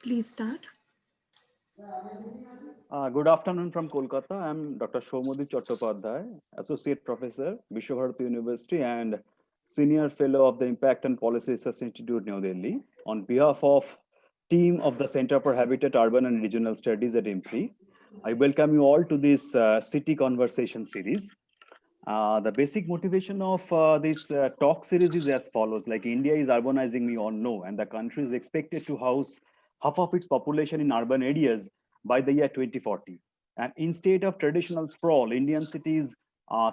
Please start. Good afternoon from Kolkata. I'm Dr. Soumyadip Chattopadhyay, Associate Professor, Visva-Bharati University and Senior Fellow of the Impact and Policy Research Institute, New Delhi. On behalf of team of the Center for Habitat, Urban and Regional Studies at IMPRI, I welcome you all to this city conversation series. The basic motivation of this talk series is as follows. Like India is urbanizing, we all know, and the country is expected to house half of its population in urban areas by the year 2040. And instead of traditional sprawl, Indian cities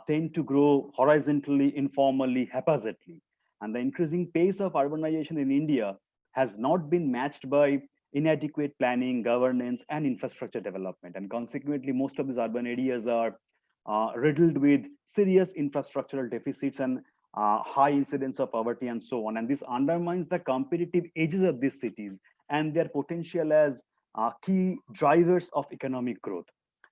tend to grow horizontally, informally, haphazardly. And the increasing pace of urbanization in India has not been matched by inadequate planning, governance, and infrastructure development. And consequently, most of these urban areas are riddled with serious infrastructural deficits and high incidence of poverty and so on. And this undermines the competitive edges of these cities and their potential as key drivers of economic growth.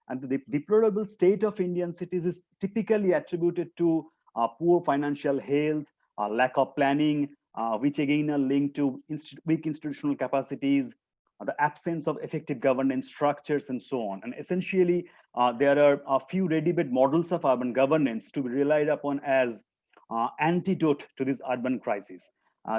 And the deplorable state of Indian cities is typically attributed to poor financial health, lack of planning, which again are linked to weak institutional capacities, the absence of effective governance structures, and so on. And essentially, there are a few ready-made models of urban governance to be relied upon as antidote to this urban crisis.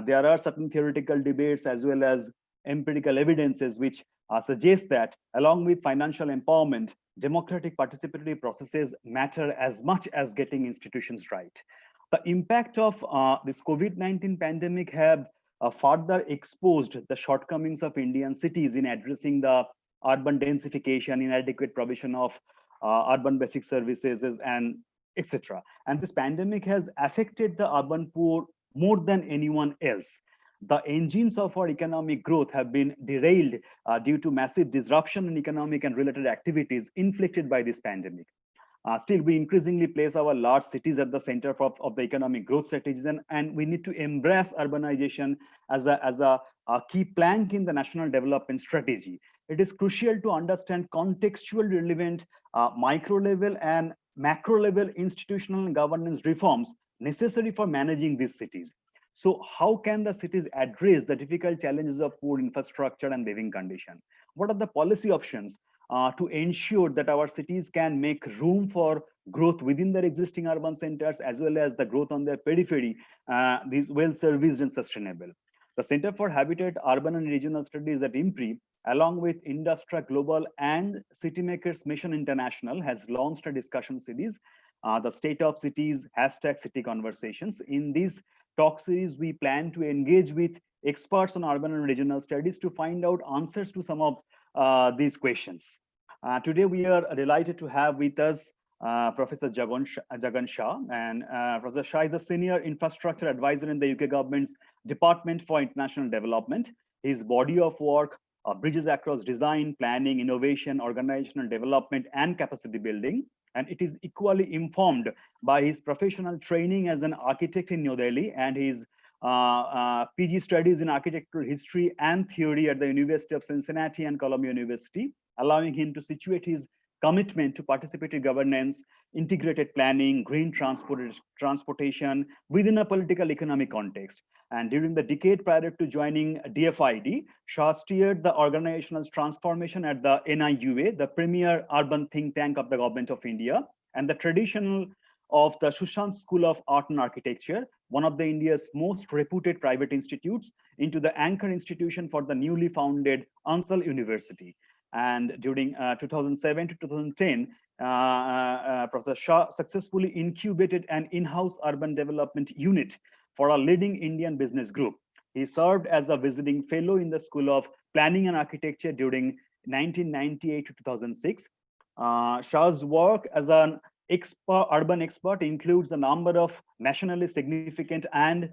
There are certain theoretical debates as well as empirical evidences which suggest that along with financial empowerment, democratic participatory processes matter as much as getting institutions right. The impact of this COVID-19 pandemic have further exposed the shortcomings of Indian cities in addressing the urban densification, inadequate provision of urban basic services, and etc. And this pandemic has affected the urban poor more than anyone else. The engines of our economic growth have been derailed due to massive disruption in economic and related activities inflicted by this pandemic. Still, we increasingly place our large cities at the center of the economic growth strategies, and we need to embrace urbanization as a key plank in the national development strategy. It is crucial to understand contextual relevant micro level and macro level institutional and governance reforms necessary for managing these cities. So how can the cities address the difficult challenges of poor infrastructure and living condition? What are the policy options to ensure that our cities can make room for growth within their existing urban centers as well as the growth on their periphery, these well serviced and sustainable? The Center for Habitat, Urban and Regional Studies at IMPRI, along with IndraStra Global and Citymakers Mission International, has launched a discussion series, the State of Cities #City Conversations. In this talk series, we plan to engage with experts on urban and regional studies to find out answers to some of these questions. Today, we are delighted to have with us Professor Jagan Shah. And Professor Shah is the Senior Infrastructure Advisor in the UK government's Department for International Development. His body of work bridges across design, planning, innovation, organizational development, and capacity building. And it is equally informed by his professional training as an architect in New Delhi and his PG studies in architectural history and theory at the University of Cincinnati and Columbia University, allowing him to situate his commitment to participatory governance, integrated planning, green transportation within a political economic context. And during the decade prior to joining DFID, Shah steered the organizational transformation at the NIUA, the premier urban think tank of the Government of India, and the traditional of the Sushant School of Art and Architecture, one of the India's most reputed private institutes, into the anchor institution for the newly founded Ansal University. And during 2007 to 2010, Professor Shah successfully incubated an in-house urban development unit for a leading Indian business group. He served as a visiting fellow in the School of Planning and Architecture during 1998 to 2006. Shah's work as an urban expert includes a number of nationally significant and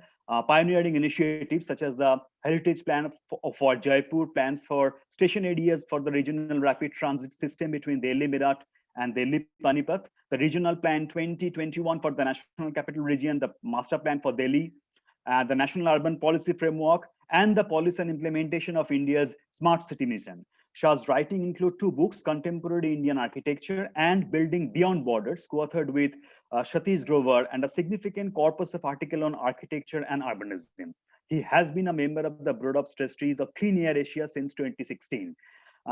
pioneering initiatives such as the Heritage Plan for Jaipur, plans for station areas for the regional rapid transit system between Delhi Meerut and Delhi Panipat, the Regional Plan 2021 for the National Capital Region, the Master Plan for Delhi, the National Urban Policy Framework, and the policy and implementation of India's Smart City Mission. Shah's writing include 2 books, Contemporary Indian Architecture and Building Beyond Borders, co-authored with Satish Grover, and a significant corpus of article on architecture and urbanism. He has been a member of the Board of Trustees of Clean Air Asia since 2016.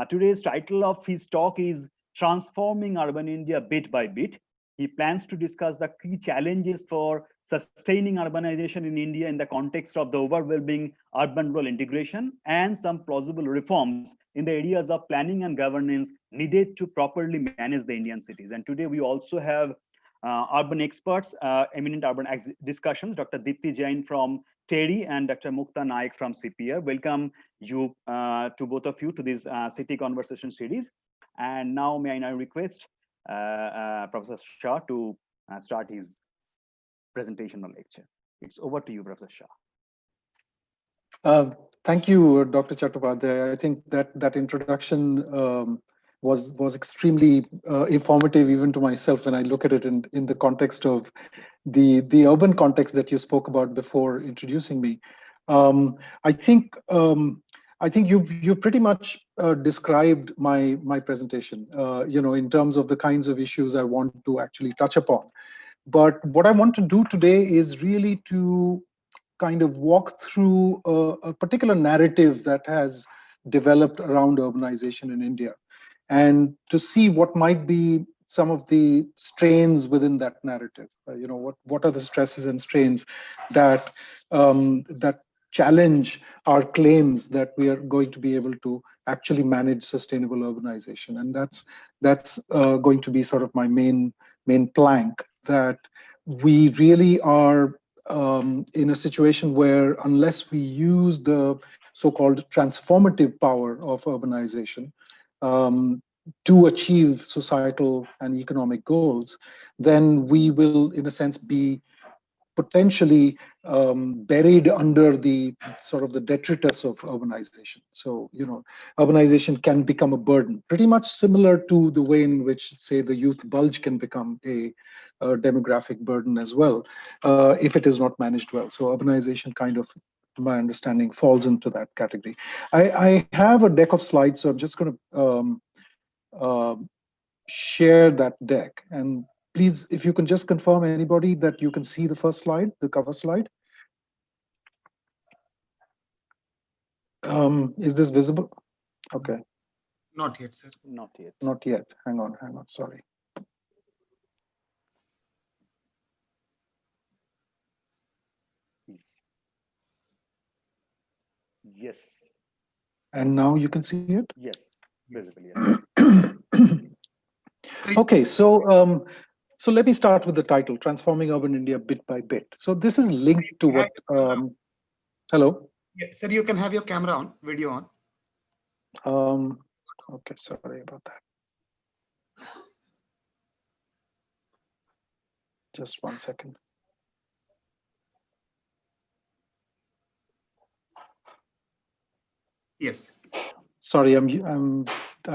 Today's title of his talk is Transforming Urban India Bit by Bit. He plans to discuss the key challenges for sustaining urbanization in India in the context of the overwhelming urban-rural integration and some plausible reforms in the areas of planning and governance needed to properly manage the Indian cities. And today we also have urban experts, eminent urban discussions, Dr. Dipti Jain from TERI and Dr. Mukta Naik from CPR. Welcome you to both of you to this city conversation series. And now may I now request Professor Shah to start his presentation or lecture. It's over to you, Professor Shah. Thank you, Dr. Chattopadhyay. I think that introduction was extremely informative even to myself when I look at it in the context of the urban context that you spoke about before introducing me. I think you've pretty much described my presentation, in terms of the kinds of issues I want to actually touch upon. But what I want to do today is really to kind of walk through a particular narrative that has developed around urbanization in India, and to see what might be some of the strains within that narrative. What are the stresses and strains that that challenge our claims that we are going to be able to actually manage sustainable urbanization, and that's going to be sort of my main plank, that we really are in a situation where, unless we use the so-called transformative power of urbanization to achieve societal and economic goals, then we will, in a sense, be potentially buried under the sort of the detritus of urbanization. So, urbanization can become a burden, pretty much similar to the way in which, say, the youth bulge can become a demographic burden as well, if it is not managed well. So urbanization kind of, to my understanding, falls into that category. I have a deck of slides, so I'm just going to share that deck. And please, if you can just confirm, anybody, that you can see the first slide, the cover slide. Is this visible? Okay. Not yet, sir. Not yet. Not yet. Hang on. Sorry. Yes. And now you can see it? Yes, it's visible, yes. Okay, so let me start with the title, Transforming Urban India Bit by Bit. So this is linked to what, hello? Yeah, sir, you can have your camera on, video on. Okay, sorry about that. Just 1 second. Yes. Sorry, I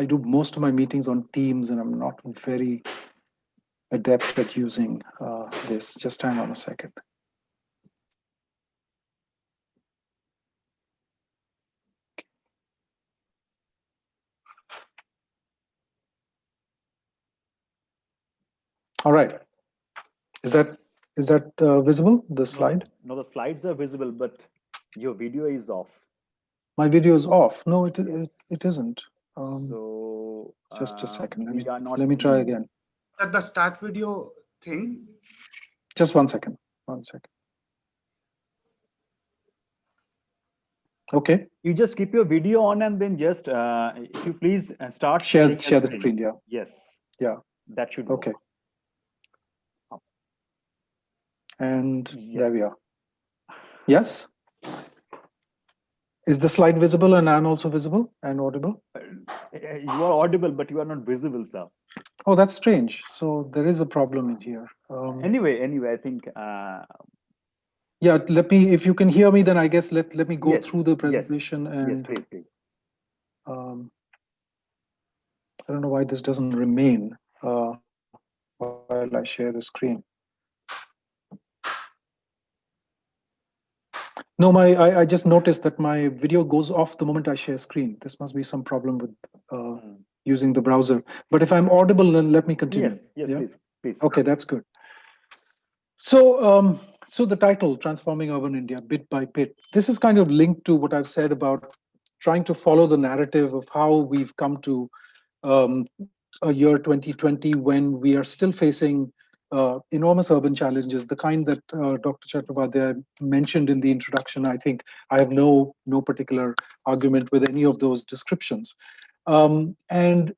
do most of my meetings on Teams, and I'm not very adept at using this. Just hang on a second. All right. Is that visible, the slide? No, the slides are visible, but your video is off. My video is off. No, it isn't. So just a second. Let me try again. At the start video thing. Just 1 second. 1 second. Okay. You just keep your video on, and then just if you please start share the screen. Yeah. Yes. Yeah. That should okay. Work. And there we are. Yes. Is the slide visible, and I'm also visible and audible? You are audible, but you are not visible, sir. Oh, that's strange. So there is a problem in here. Anyway, I think. Yeah, let me. If you can hear me, then I guess let me go through the presentation. Yes. And Yes, please. I don't know why this doesn't remain while I share the screen. No, I just noticed that my video goes off the moment I share screen. This must be some problem with using the browser. But if I'm audible, then let me continue. Yes, yeah? Please. Okay, that's good. So the title, Transforming Urban India, Bit by Bit, this is kind of linked to what I've said about trying to follow the narrative of how we've come to um, a year 2020 when we are still facing enormous urban challenges, the kind that Dr. Chattopadhyay mentioned in the introduction. I think I have no particular argument with any of those descriptions. And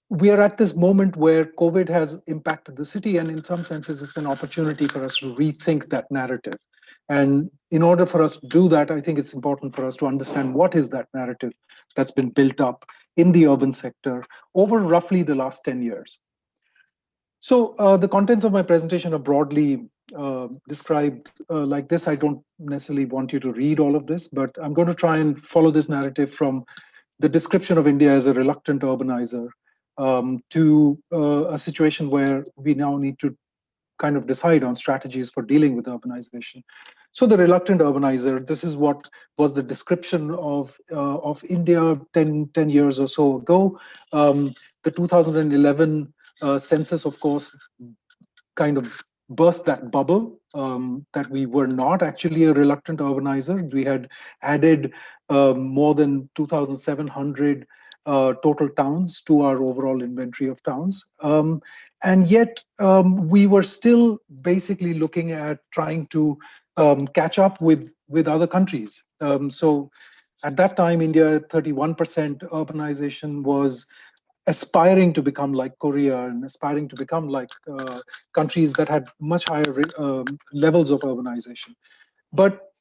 we are at this moment where COVID has impacted the city, and in some senses, it's an opportunity for us to rethink that narrative. And in order for us to do that, I think it's important for us to understand what is that narrative that's been built up in the urban sector over roughly the last 10 years. So the contents of my presentation are broadly described like this. I don't necessarily want you to read all of this, but I'm going to try and follow this narrative from the description of India as a reluctant urbanizer to a situation where we now need to kind of decide on strategies for dealing with urbanization. So the reluctant urbanizer, this is what was the description of India 10 years or so ago. The 2011 census, of course, kind of burst that bubble that we were not actually a reluctant urbanizer. We had added more than 2,700 total towns to our overall inventory of towns. And yet we were still basically looking at trying to catch up with other countries. So at that time, India, 31% urbanization was aspiring to become like Korea and aspiring to become like countries that had much higher levels of urbanization. But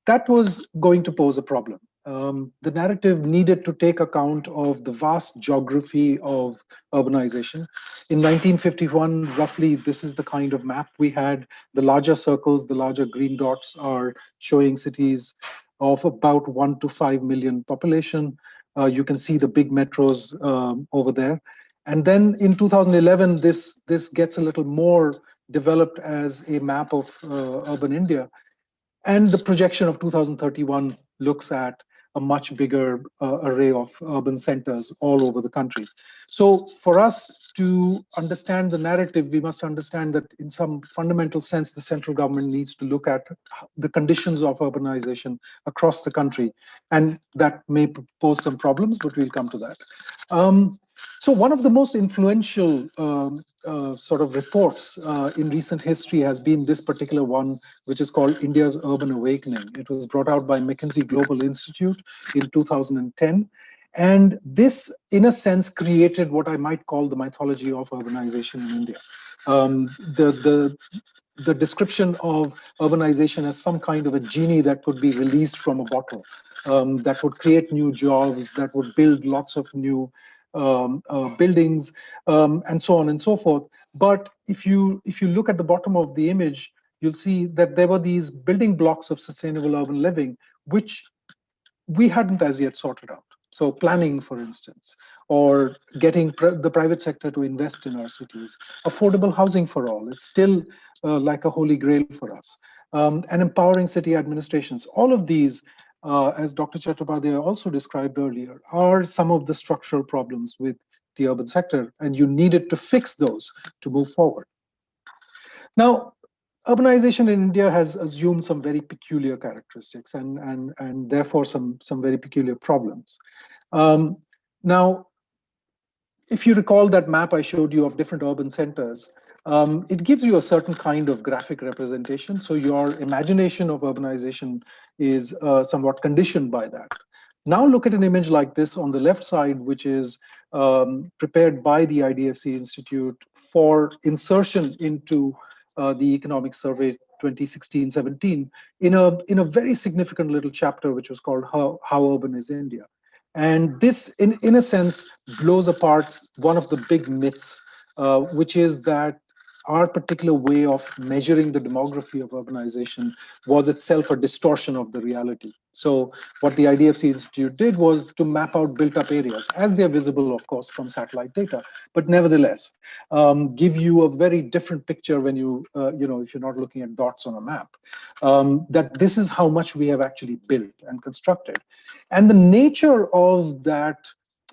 that was going to pose a problem. The narrative needed to take account of the vast geography of urbanization. In 1951, roughly, this is the kind of map we had. The larger circles, the larger green dots are showing cities of about 1 to 5 million population. You can see the big metros over there. And then in 2011, this gets a little more developed as a map of urban India. And the projection of 2031 looks at a much bigger array of urban centers all over the country. So for us to understand the narrative, we must understand that in some fundamental sense, the central government needs to look at the conditions of urbanization across the country. And that may pose some problems, but we'll come to that. So one of the most influential sort of reports in recent history has been this particular one, which is called India's Urban Awakening. It was brought out by McKinsey Global Institute in 2010. And this, in a sense, created what I might call the mythology of urbanization in India. The description of urbanization as some kind of a genie that could be released from a bottle, that would create new jobs, that would build lots of new buildings, and so on and so forth. But if you look at the bottom of the image, you'll see that there were these building blocks of sustainable urban living, which we hadn't as yet sorted out. So planning, for instance, or getting the private sector to invest in our cities, affordable housing for all, it's still like a holy grail for us, and empowering city administrations. All of these, as Dr. Chattopadhyay also described earlier, are some of the structural problems with the urban sector, and you needed to fix those to move forward. Now, urbanization in India has assumed some very peculiar characteristics and therefore some very peculiar problems. Now, if you recall that map I showed you of different urban centers, it gives you a certain kind of graphic representation. So your imagination of urbanization is somewhat conditioned by that. Now look at an image like this on the left side, which is prepared by the IDFC Institute for insertion into the Economic Survey 2016-17 in a very significant little chapter, which was called How Urban is India. And this, in a sense, blows apart one of the big myths, which is that our particular way of measuring the demography of urbanization was itself a distortion of the reality. So what the IDFC Institute did was to map out built-up areas, as they're visible, of course, from satellite data, but nevertheless, give you a very different picture when if you're not looking at dots on a map, that this is how much we have actually built and constructed. And the nature of that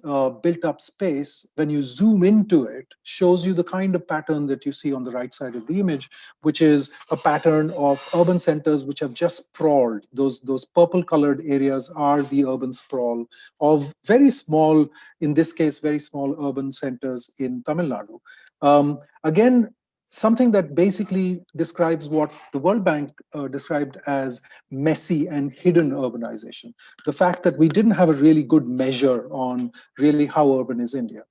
built up space, when you zoom into it, shows you the kind of pattern that you see on the right side of the image, which is a pattern of urban centers which have just sprawled. Those purple colored areas are the urban sprawl of very small, in this case, very small urban centers in Tamil Nadu. Again, something that basically describes what the World Bank described as messy and hidden urbanization. The fact that we didn't have a really good measure on really how urban is India.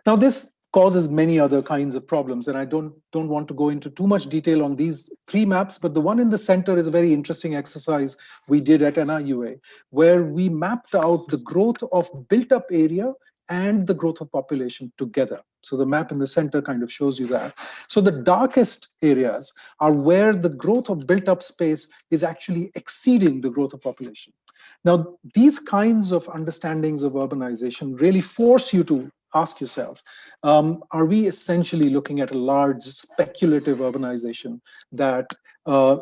Now, this causes many other kinds of problems, and I don't want to go into too much detail on these three maps, but the one in the center is a very interesting exercise we did at NIUA, where we mapped out the growth of built-up area and the growth of population together. So the map in the center kind of shows you that. So the darkest areas are where the growth of built-up space is actually exceeding the growth of population. Now, these kinds of understandings of urbanization really force you to ask yourself, are we essentially looking at a large speculative urbanization that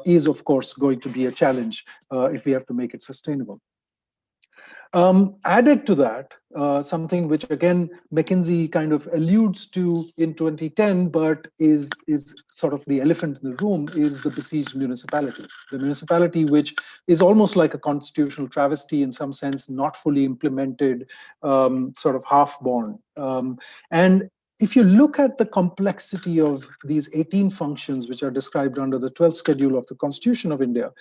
is, of course, going to be a challenge if we have to make it sustainable? Added to that, something which again McKinsey kind of alludes to in 2010, but is sort of the elephant in the room, is the besieged municipality. The municipality, which is almost like a constitutional travesty in some sense, not fully implemented, sort of half-born. And if you look at the complexity of these 18 functions, which are described under the 12th schedule of the Constitution of India,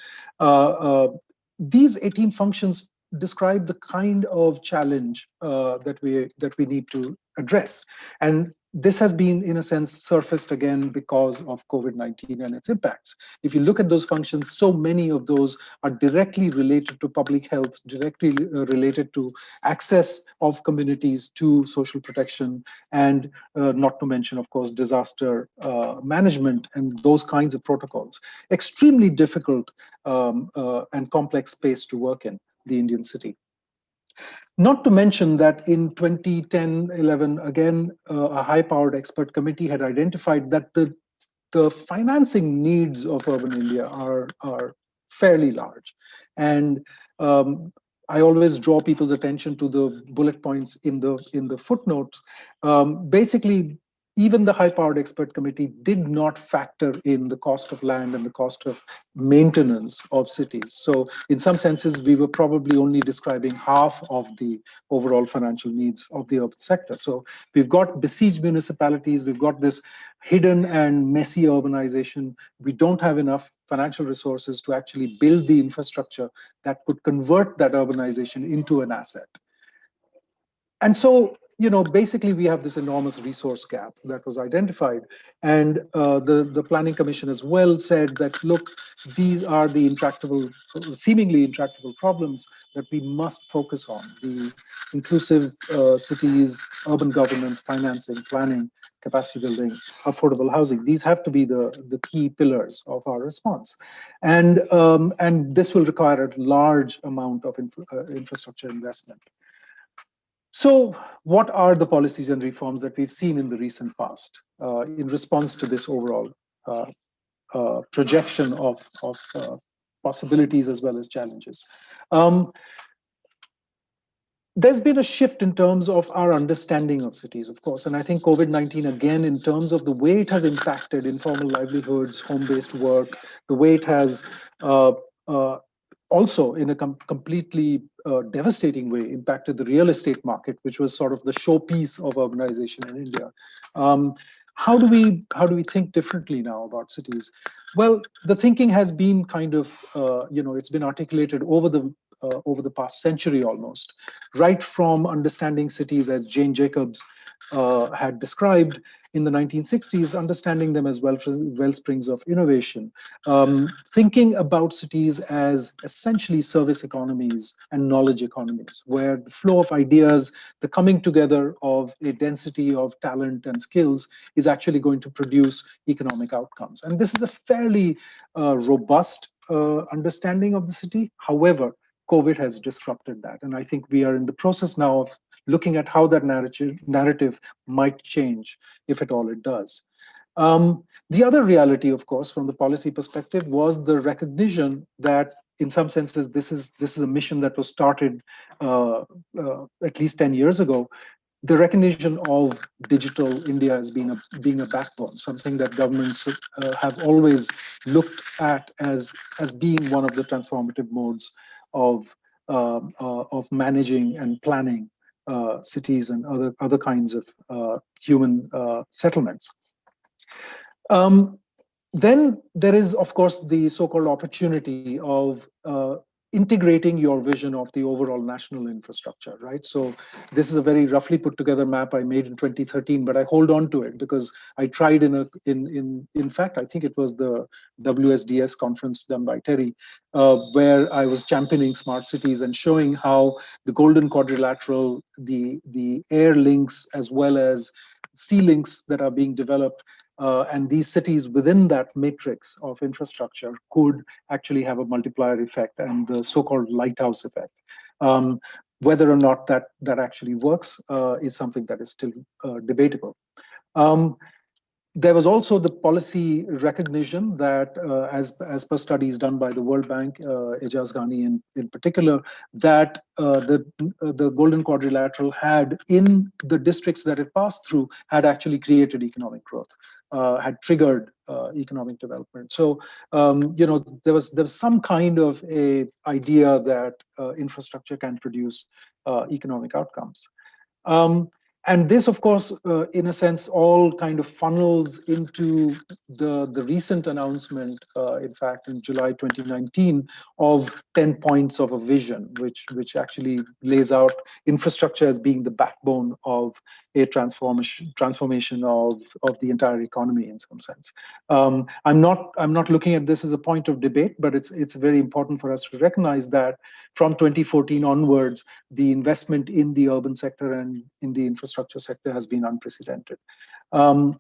these 18 functions describe the kind of challenge that we need to address. And this has been, in a sense, surfaced again because of COVID-19 and its impacts. If you look at those functions, so many of those are directly related to public health, directly related to access of communities to social protection, and not to mention, of course, disaster management and those kinds of protocols. Extremely difficult and complex space to work in, the Indian city. Not to mention that in 2010-11, again, a high-powered expert committee had identified that the financing needs of urban India are fairly large. And I always draw people's attention to the bullet points in the footnotes. Basically, even the high-powered expert committee did not factor in the cost of land and the cost of maintenance of cities. So in some senses, we were probably only describing half of the overall financial needs of the urban sector. So we've got besieged municipalities, we've got this hidden and messy urbanization. We don't have enough financial resources to actually build the infrastructure that could convert that urbanization into an asset. And so, basically we have this enormous resource gap that was identified. And the Planning Commission as well said that, look, these are the seemingly intractable problems that we must focus on. The inclusive cities, urban governance, financing, planning, capacity building, affordable housing. These have to be the key pillars of our response. And this will require a large amount of infrastructure investment. So what are the policies and reforms that we've seen in the recent past in response to this overall projection of possibilities as well as challenges? There's been a shift in terms of our understanding of cities, of course. And I think COVID-19, again, in terms of the way it has impacted informal livelihoods, home-based work, the way it has also in a completely devastating way impacted the real estate market, which was sort of the showpiece of urbanization in India. How do we think differently now about cities? Well, the thinking has been kind of, it's been articulated over the past century almost, right from understanding cities as Jane Jacobs had described in the 1960s, understanding them as wellsprings of innovation, thinking about cities as essentially service economies and knowledge economies, where the flow of ideas, the coming together of a density of talent and skills is actually going to produce economic outcomes. And this is a fairly robust understanding of the city. However, COVID has disrupted that. And I think we are in the process now of looking at how that narrative might change, if at all it does. The other reality, of course, from the policy perspective was the recognition that in some senses, this is a mission that was started at least 10 years ago. The recognition of digital India as being a backbone, something that governments have always looked at as being one of the transformative modes of managing and planning cities and other kinds of human settlements. Then there is, of course, the so-called opportunity of integrating your vision of the overall national infrastructure, right? So this is a very roughly put together map I made in 2013, but I hold on to it because I tried in fact, I think it was the WSDS conference done by Terry, where I was championing smart cities and showing how the Golden Quadrilateral, the air links, as well as sea links that are being developed, and these cities within that matrix of infrastructure could actually have a multiplier effect and the so-called lighthouse effect. Whether or not that actually works is something that is still debatable. There was also the policy recognition that, as per studies done by the World Bank, Ejaz Ghani in particular, that the Golden Quadrilateral had, in the districts that it passed through, had actually created economic growth, had triggered economic development. So, there was some kind of a idea that infrastructure can produce economic outcomes. And this, of course, in a sense, all kind of funnels into the recent announcement, in fact, in July 2019, of 10 points of a vision, which actually lays out infrastructure as being the backbone of a transformation of the entire economy in some sense. I'm not looking at this as a point of debate, but it's very important for us to recognize that from 2014 onwards, the investment in the urban sector and in the infrastructure sector has been unprecedented. And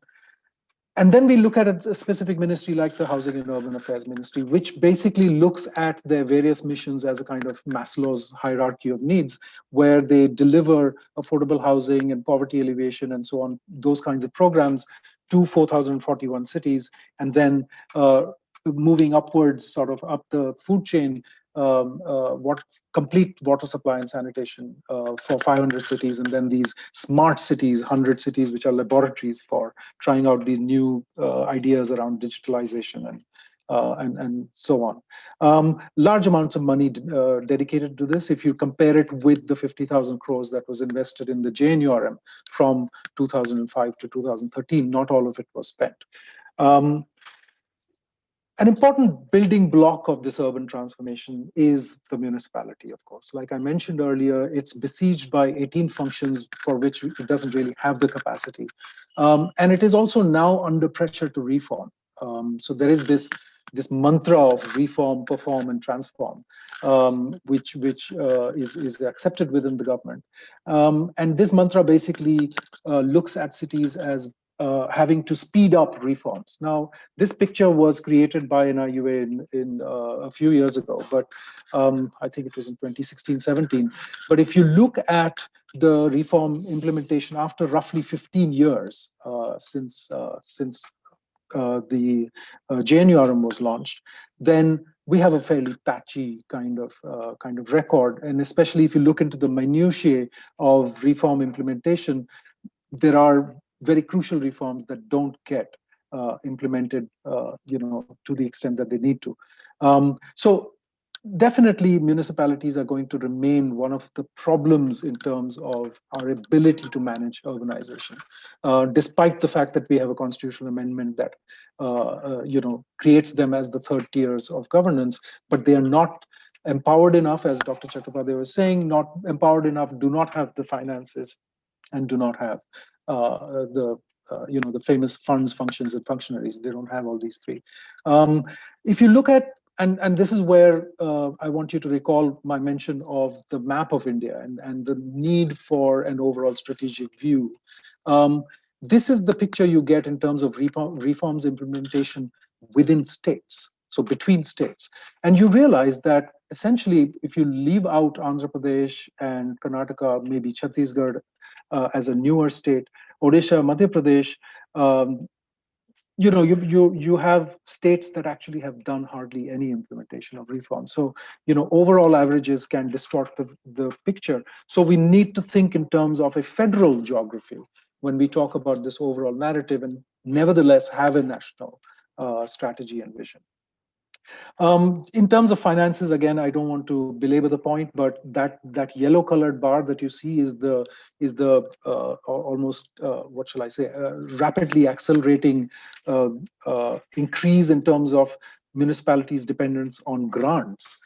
then we look at a specific ministry like the Housing and Urban Affairs Ministry, which basically looks at their various missions as a kind of Maslow's hierarchy of needs, where they deliver affordable housing and poverty alleviation and so on, those kinds of programs to 4,041 cities, and then moving upwards, sort of up the food chain, complete water supply and sanitation for 500 cities, and then these smart cities, 100 cities, which are laboratories for trying out these new ideas around digitalization and so on. Large amounts of money dedicated to this. If you compare it with the 50,000 crores that was invested in the JNURM from 2005 to 2013, not all of it was spent. An important building block of this urban transformation is the municipality, of course. Like I mentioned earlier, it's besieged by 18 functions for which it doesn't really have the capacity. And it is also now under pressure to reform. So there is this mantra of reform, perform, and transform, which is accepted within the government. And this mantra basically looks at cities as having to speed up reforms. Now, this picture was created by an IUA in a few years ago, but I think it was in 2016-17. But if you look at the reform implementation after roughly 15 years since the JNURM was launched, then we have a fairly patchy kind of record. And especially if you look into the minutiae of reform implementation, there are very crucial reforms that don't get implemented, to the extent that they need to. So definitely municipalities are going to remain one of the problems in terms of our ability to manage urbanization, despite the fact that we have a constitutional amendment that creates them as the third tiers of governance, but they are not empowered enough, as Dr. Chattopadhyay was saying, not empowered enough, do not have the finances, and do not have the famous funds, functions, and functionaries. They don't have all these three. If you look at, and this is where I want you to recall my mention of the map of India and the need for an overall strategic view. This is the picture you get in terms of reforms implementation within states, so between states. And you realize that essentially, if you leave out Andhra Pradesh and Karnataka, maybe Chhattisgarh as a newer state, Odisha, Madhya Pradesh, you have states that actually have done hardly any implementation of reform. So, overall averages can distort the picture. So we need to think in terms of a federal geography when we talk about this overall narrative, and nevertheless have a national strategy and vision. In terms of finances, again, I don't want to belabor the point, but that yellow colored bar that you see is the almost what shall I say, rapidly accelerating increase in terms of municipalities' dependence on grants.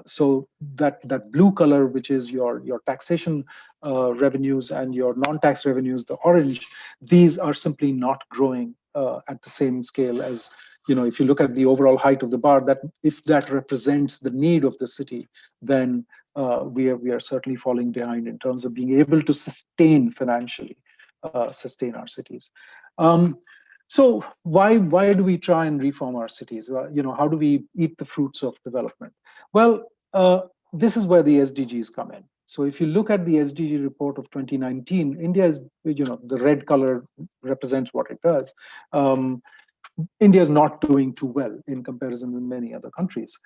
So that blue color, which is your taxation revenues, and your non-tax revenues, the orange, these are simply not growing at the same scale as, if you look at the overall height of the bar, that if that represents the need of the city, then we are certainly falling behind in terms of being able to sustain financially, sustain our cities. So why do we try and reform our cities? How do we eat the fruits of development? Well, this is where the SDGs come in. So if you look at the SDG report of 2019, India is, the red color represents what it does. India is not doing too well in comparison with many other countries,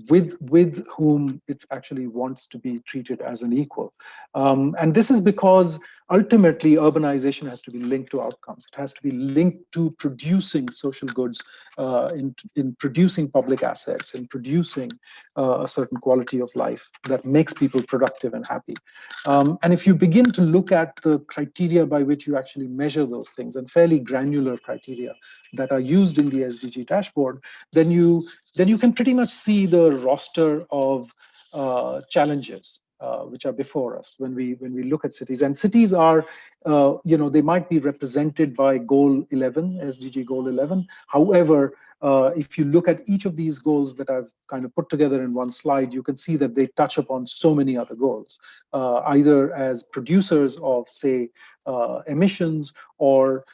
with whom it actually wants to be treated as an equal. And this is because ultimately urbanization has to be linked to outcomes. It has to be linked to producing social goods, in producing public assets, in producing a certain quality of life that makes people productive and happy. And if you begin to look at the criteria by which you actually measure those things, and fairly granular criteria that are used in the SDG dashboard, then you can pretty much see the roster of challenges which are before us when we look at cities. And cities are, they might be represented by goal 11, SDG goal 11. However, if you look at each of these goals that I've kind of put together in one slide, you can see that they touch upon so many other goals, either as producers of, say, emissions, or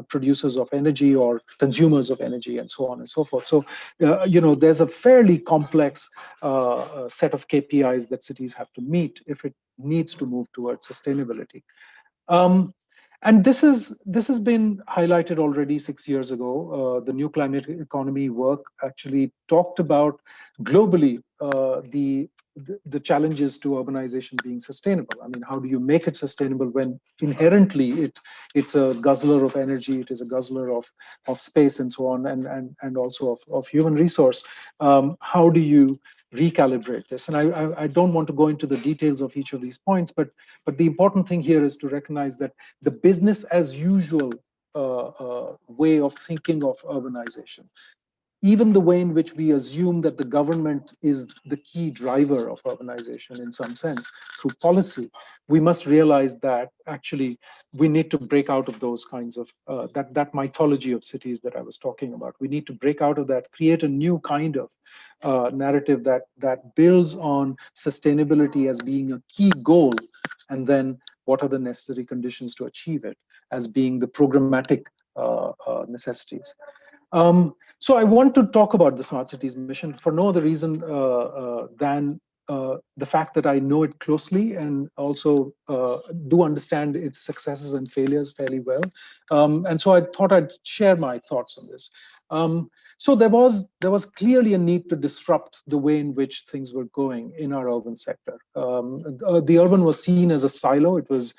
producers of energy, or consumers of energy, and so on and so forth. So, there's a fairly complex set of KPIs that cities have to meet if it needs to move towards sustainability. And this has been highlighted already 6 years ago. The New Climate Economy work actually talked about globally the challenges to urbanization being sustainable. I mean, how do you make it sustainable when inherently it's a guzzler of energy, it is a guzzler of space, and so on, and also of human resource? How do you recalibrate this? And I don't want to go into the details of each of these points, but the important thing here is to recognize that the business as usual way of thinking of urbanization, even the way in which we assume that the government is the key driver of urbanization in some sense through policy, we must realize that actually we need to break out of those kinds of, that mythology of cities that I was talking about. We need to break out of that, create a new kind of narrative that builds on sustainability as being a key goal, and then what are the necessary conditions to achieve it as being the programmatic necessities. So I want to talk about the Smart Cities mission for no other reason than the fact that I know it closely, and also do understand its successes and failures fairly well. And so I thought I'd share my thoughts on this. So there was clearly a need to disrupt the way in which things were going in our urban sector. The urban was seen as a silo. It was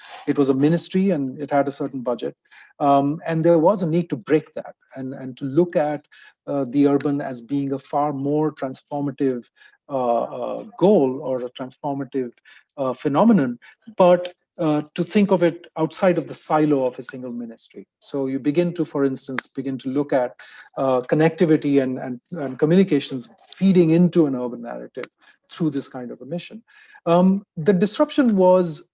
a ministry, and it had a certain budget. And there was a need to break that, and to look at the urban as being a far more transformative goal, or a transformative phenomenon, but to think of it outside of the silo of a single ministry. So you begin to, for instance, look at connectivity and communications feeding into an urban narrative through this kind of a mission. The disruption was,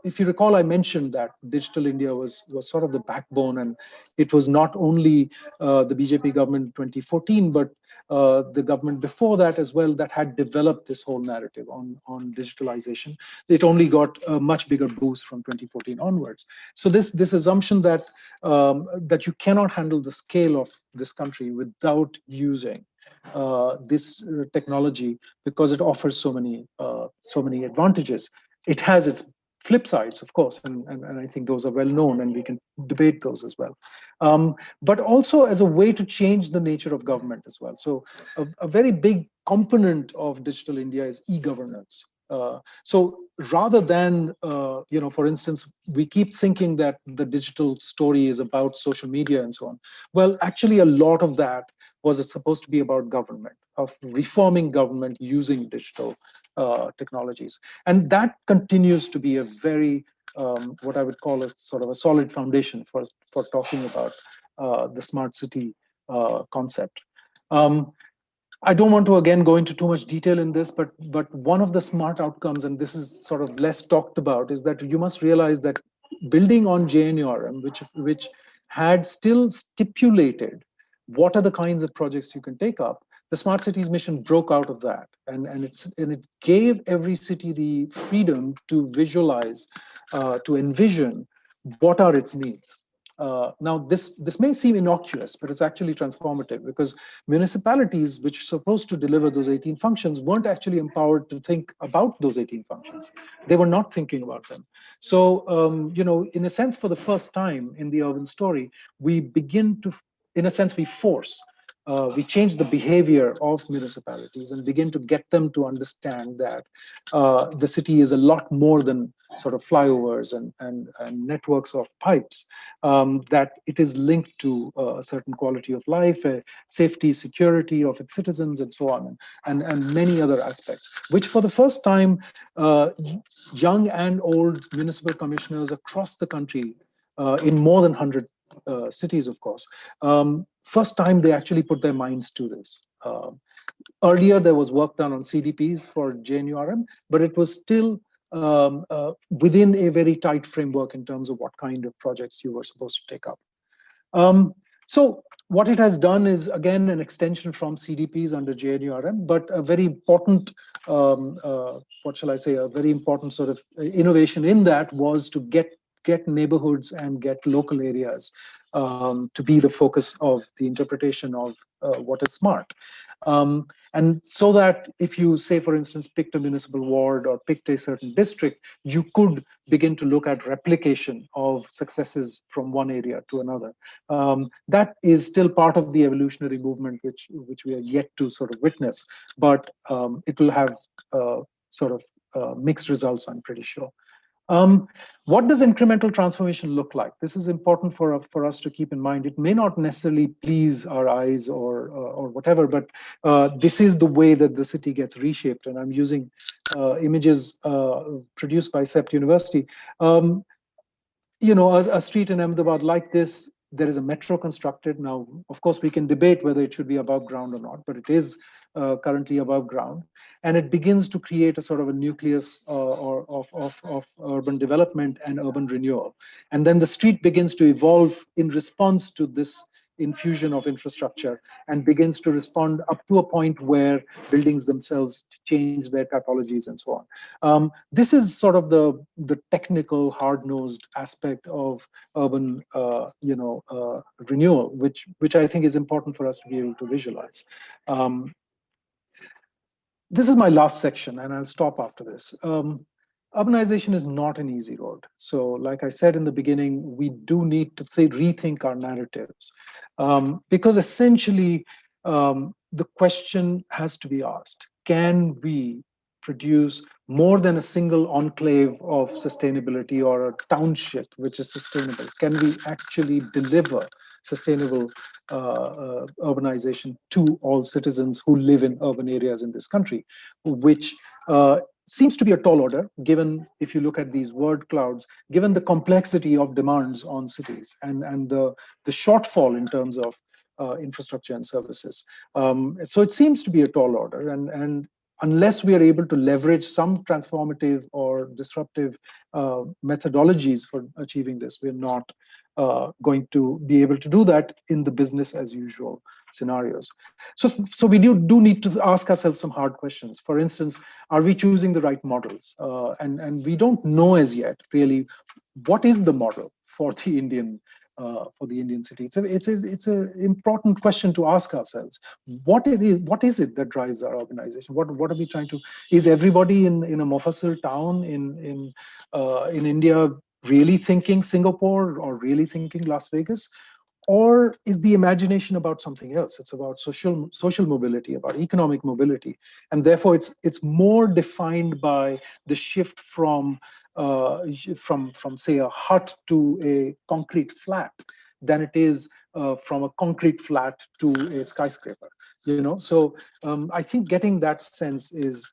if you recall, I mentioned that Digital India was sort of the backbone, and it was not only the BJP government in 2014, but the government before that as well, that had developed this whole narrative on digitalization. It only got a much bigger boost from 2014 onwards. So this assumption that that you cannot handle the scale of this country without using this technology, because it offers so many advantages. It has its flip sides, of course, and I think those are well known, and we can debate those as well. But also as a way to change the nature of government as well. So a very big component of Digital India is e-governance. So rather than, for instance, we keep thinking that the digital story is about social media and so on. Well, actually, a lot of that was supposed to be about government, of reforming government using digital technologies. And that continues to be a very, what I would call a sort of a solid foundation for talking about the smart city concept. I don't want to again go into too much detail in this, but one of the smart outcomes, and this is sort of less talked about, is that you must realize that building on JNURM, which had still stipulated what are the kinds of projects you can take up, the Smart Cities mission broke out of that, and it gave every city the freedom to visualize, to envision what are its needs. Now, this may seem innocuous, but it's actually transformative, because municipalities, which are supposed to deliver those 18 functions, weren't actually empowered to think about those 18 functions. They were not thinking about them. So, in a sense, for the first time in the urban story, we begin to, in a sense, we change the behavior of municipalities and begin to get them to understand that the city is a lot more than sort of flyovers and networks of pipes, that it is linked to a certain quality of life, safety, security of its citizens, and so on, and many other aspects, which for the first time, young and old municipal commissioners across the country, in more than 100 cities, of course, first time they actually put their minds to this. Earlier, there was work done on CDPs for JNURM, but it was still within a very tight framework in terms of what kind of projects you were supposed to take up. So what it has done is, again, an extension from CDPs under JNURM, but a very important, what shall I say, a very important sort of innovation in that was to get neighborhoods and get local areas to be the focus of the interpretation of what is smart. And so that if you, say, for instance, picked a municipal ward or picked a certain district, you could begin to look at replication of successes from one area to another. That is still part of the evolutionary movement, which we are yet to sort of witness, but it will have sort of mixed results, I'm pretty sure. What does incremental transformation look like? This is important for us to keep in mind. It may not necessarily please our eyes or whatever, but this is the way that the city gets reshaped. And I'm using images produced by CEPT University. A street in Ahmedabad like this, there is a metro constructed. Now, of course, we can debate whether it should be above ground or not, but it is currently above ground. And it begins to create a sort of a nucleus of urban development and urban renewal. And then the street begins to evolve in response to this infusion of infrastructure and begins to respond up to a point where buildings themselves change their typologies and so on. This is sort of the technical, hard-nosed aspect of urban, renewal, which I think is important for us to be able to visualize. This is my last section, and I'll stop after this. Urbanization is not an easy road. So, like I said in the beginning, we do need to rethink our narratives, because essentially the question has to be asked: can we produce more than a single enclave of sustainability or a township which is sustainable? Can we actually deliver sustainable urbanization to all citizens who live in urban areas in this country, which seems to be a tall order, given, if you look at these word clouds, given the complexity of demands on cities and the shortfall in terms of infrastructure and services. So it seems to be a tall order, and unless we are able to leverage some transformative or disruptive methodologies for achieving this, we're not going to be able to do that in the business as usual scenarios. So we do need to ask ourselves some hard questions. For instance, are we choosing the right models? And we don't know as yet really what is the model for the Indian for the Indian city. It's an important question to ask ourselves. What is it that drives our urbanization? What are we trying to? Is everybody in a Mofussil town in India really thinking Singapore or really thinking Las Vegas? Or is the imagination about something else? It's about social mobility, about economic mobility, and therefore it's more defined by the shift from say a hut to a concrete flat than it is from a concrete flat to a skyscraper. So I think getting that sense is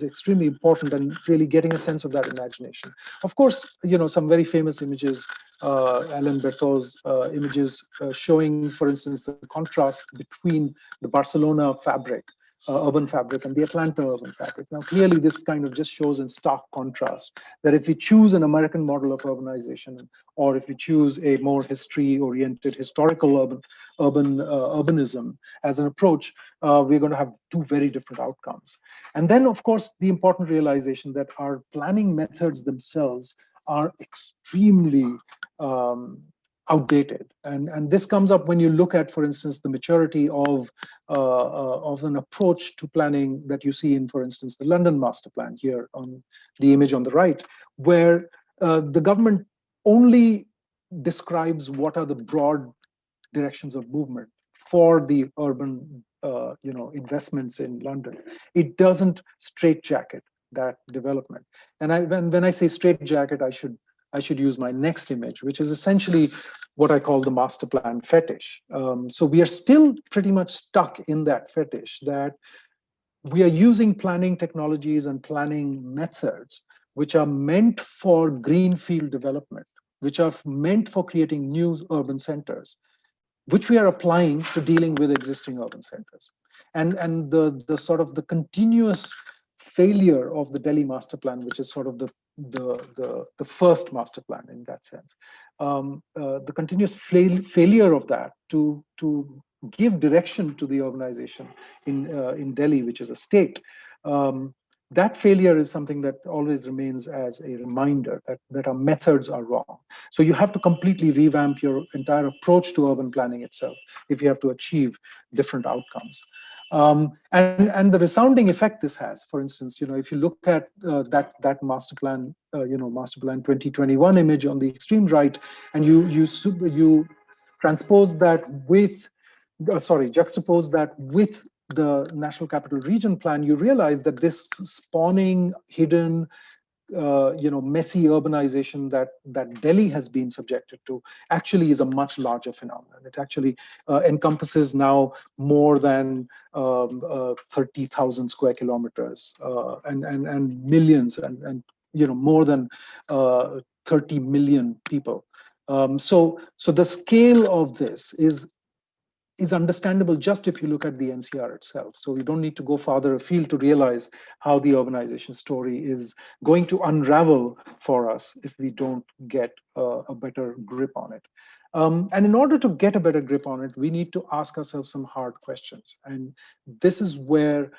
extremely important, and really getting a sense of that imagination. Of course, some very famous images, Alain Berthaud's images showing, for instance, the contrast between the Barcelona fabric, urban fabric, and the Atlanta urban fabric. Now, clearly, this kind of just shows in stark contrast that if we choose an American model of urbanization, or if we choose a more history-oriented, historical urbanism as an approach, we're going to have two very different outcomes. And then, of course, the important realization that our planning methods themselves are extremely outdated, and this comes up when you look at, for instance, the maturity of an approach to planning that you see in, for instance, the London Master Plan here on the image on the right, where the government only describes what are the broad directions of movement for the urban investments in London. It doesn't straitjacket that development. And when I say straitjacket, I should use my next image, which is essentially what I call the master plan fetish. So we are still pretty much stuck in that fetish, that we are using planning technologies and planning methods which are meant for greenfield development, which are meant for creating new urban centers, which we are applying to dealing with existing urban centers. And the sort of the continuous failure of the Delhi master plan, which is sort of the first master plan in that sense, the continuous failure of that to give direction to the urbanization in Delhi, which is a state. That failure is something that always remains as a reminder that our methods are wrong. So you have to completely revamp your entire approach to urban planning itself if you have to achieve different outcomes. And the resounding effect this has, for instance, if you look at that master plan, master plan 2021 image on the extreme right, and you transpose that with, juxtapose that with the National Capital Region plan, you realize that this spawning, hidden, messy urbanization that Delhi has been subjected to actually is a much larger phenomenon. It actually encompasses now more than 30,000 square kilometers and millions and more than 30 million people. So the scale of this is understandable just if you look at the NCR itself. So we don't need to go farther afield to realize how the urbanization story is going to unravel for us if we don't get a better grip on it. And in order to get a better grip on it, we need to ask ourselves some hard questions. And this is where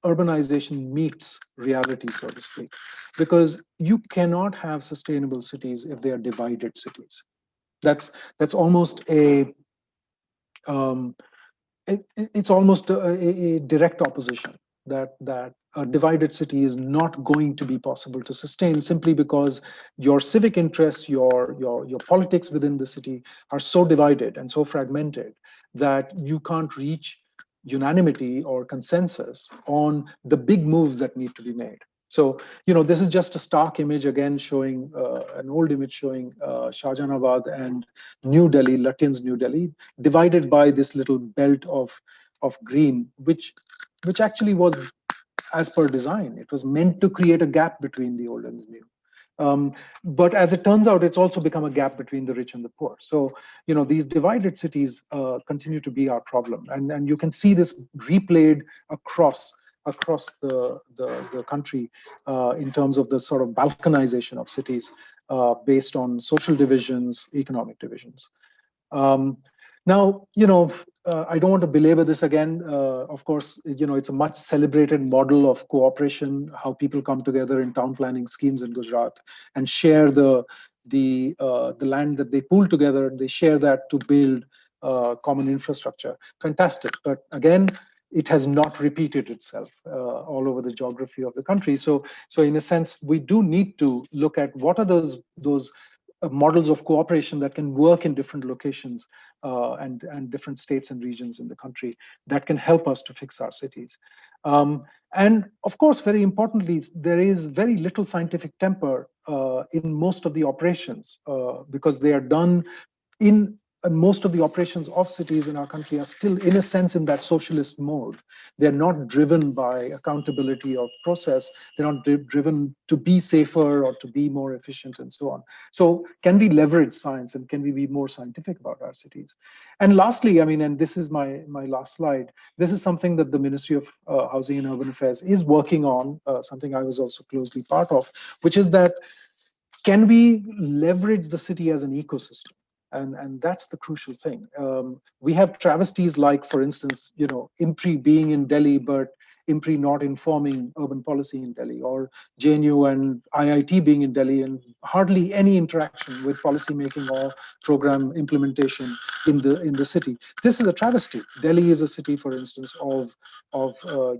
urbanization meets reality, so to speak, because you cannot have sustainable cities if they are divided cities. That's almost it's almost a direct opposition, that a divided city is not going to be possible to sustain, simply because your civic interests, your politics within the city are so divided and so fragmented that you can't reach unanimity or consensus on the big moves that need to be made. So, this is just a stark image again showing an old image showing Shahjahanabad and New Delhi, Lutyens' New Delhi, divided by this little belt of green, which actually was as per design. It was meant to create a gap between the old and the new. But as it turns out, it's also become a gap between the rich and the poor. So, these divided cities continue to be our problem. And you can see this replayed across the country in terms of the sort of balkanization of cities based on social divisions, economic divisions. Now, I don't want to belabor this again. Of course, it's a much celebrated model of cooperation, how people come together in town planning schemes in Gujarat and share the land that they pool together. They share that to build common infrastructure. Fantastic. But again, it has not repeated itself all over the geography of the country. So in a sense, we do need to look at what are those models of cooperation that can work in different locations and different states and regions in the country that can help us to fix our cities. And of course, very importantly, there is very little scientific temper in most of the operations because they are done in and most of the operations of cities in our country are still, in a sense, in that socialist mode. They're not driven by accountability or process. They're not driven to be safer or to be more efficient and so on. So can we leverage science and can we be more scientific about our cities? And lastly, I mean, and this is my last slide, this is something that the Ministry of Housing and Urban Affairs is working on, something I was also closely part of, which is that can we leverage the city as an ecosystem? And that's the crucial thing. We have travesties like, for instance, IMPRI being in Delhi, but IMPRI not informing urban policy in Delhi, or JNU and IIT being in Delhi and hardly any interaction with policy making or program implementation in the city. This is a travesty. Delhi is a city, for instance, of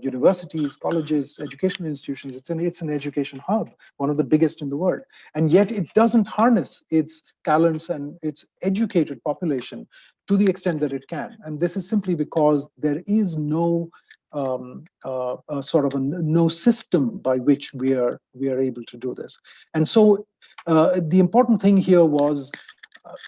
universities, colleges, educational institutions. It's an education hub, one of the biggest in the world, and yet it doesn't harness its talents and its educated population to the extent that it can. And this is simply because there is no no system by which we are able to do this. And so the important thing here was,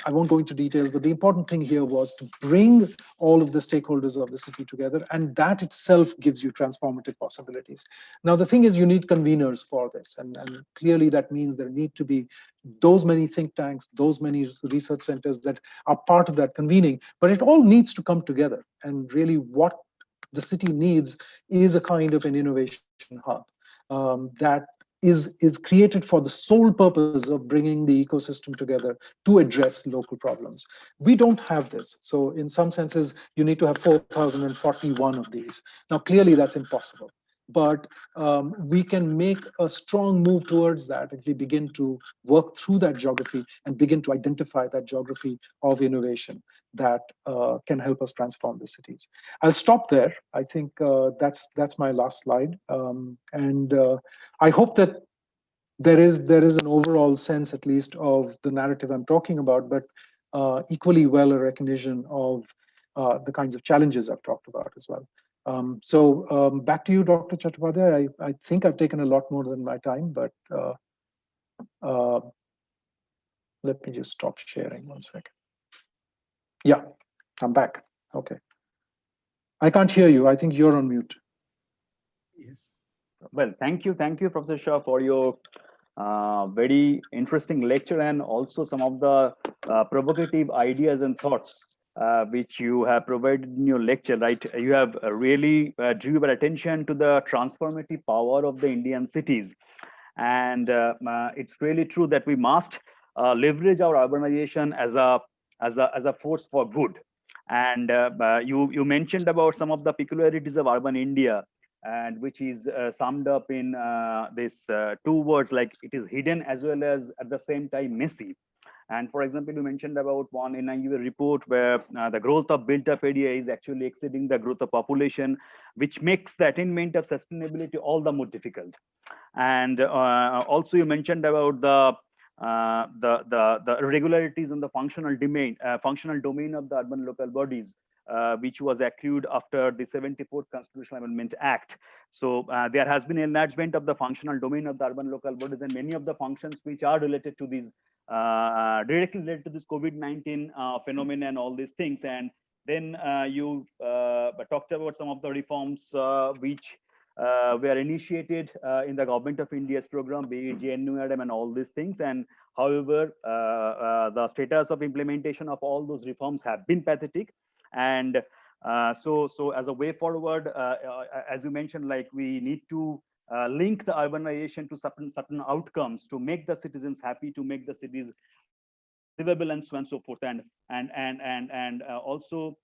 I won't go into details, but the important thing here was to bring all of the stakeholders of the city together, and that itself gives you transformative possibilities. Now, the thing is, you need conveners for this, and clearly that means there need to be those many think tanks, those many research centers that are part of that convening, but it all needs to come together. And really what the city needs is a kind of an innovation hub that is created for the sole purpose of bringing the ecosystem together to address local problems. We don't have this. So in some senses, you need to have 4,041 of these. Now, clearly that's impossible. But we can make a strong move towards that if we begin to work through that geography and begin to identify that geography of innovation that can help us transform the cities. I'll stop there. I think that's my last slide. I hope that there is an overall sense, at least, of the narrative I'm talking about, but equally well a recognition of the kinds of challenges I've talked about as well. Back to you, Dr. Chattopadhyay. I think I've taken a lot more than my time, but let me just stop sharing 1 second. Yeah, I'm back. Okay. I can't hear you. I think you're on mute. Yes. Well, thank you, Professor Shah, for your very interesting lecture and also some of the provocative ideas and thoughts which you have provided in your lecture, right? You have really drew your attention to the transformative power of the Indian cities. And it's really true that we must leverage our urbanization as a force for good. And you mentioned about some of the peculiarities of urban India, and which is summed up in this two words, like it is hidden as well as at the same time messy. And for example, you mentioned about one in your report where the growth of built-up area is actually exceeding the growth of population, which makes the attainment of sustainability all the more difficult. And also you mentioned about the irregularities in the functional domain of the urban local bodies, which was accrued after the 74th Constitutional Amendment Act. So there has been enlargement of the functional domain of the urban local bodies, and many of the functions which are related to these directly related to this COVID-19 phenomenon and all these things. And then you talked about some of the reforms which were initiated in the government of India's program, be it JNU and all these things. And however, the status of implementation of all those reforms have been pathetic. And so as a way forward, as you mentioned, like we need to link the urbanization to certain outcomes to make the citizens happy, to make the cities livable and so on and so forth. And also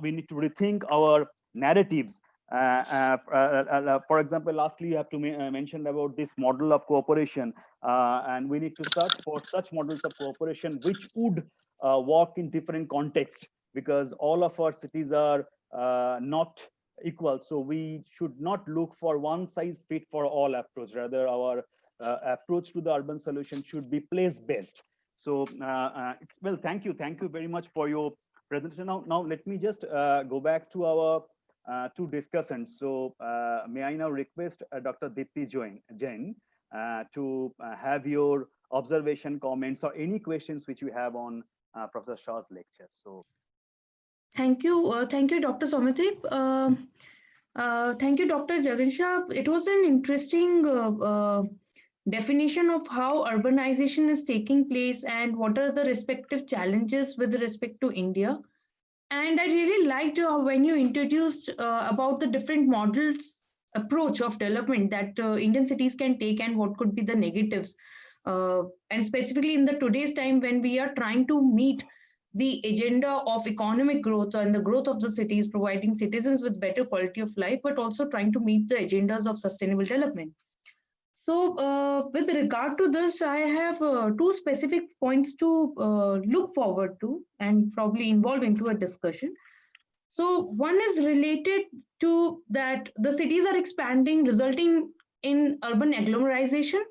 we need to rethink our narratives. For example, lastly, you have to mention about this model of cooperation, and we need to search for such models of cooperation which would work in different contexts, because all of our cities are not equal. So we should not look for one size fit for all approach. Rather, our approach to the urban solution should be place based. So it's, well, thank you very much for your presentation. Now let me just go back to our two discussants. So may I now request Dr. Dipti Jain to have your observation, comments, or any questions which you have on Professor Shah's lecture. So thank you, Dr. Soumyadip. Thank you, Dr. Jagan Shah. It was an interesting definition of how urbanization is taking place and what are the respective challenges with respect to India. And I really liked when you introduced about the different models approach of development that Indian cities can take and what could be the negatives. And specifically in the today's time when we are trying to meet the agenda of economic growth and the growth of the cities, providing citizens with better quality of life, but also trying to meet the agendas of sustainable development. So with regard to this, I have two specific points to look forward to and probably involve into a discussion. So one is related to that the cities are expanding, resulting in urban agglomerization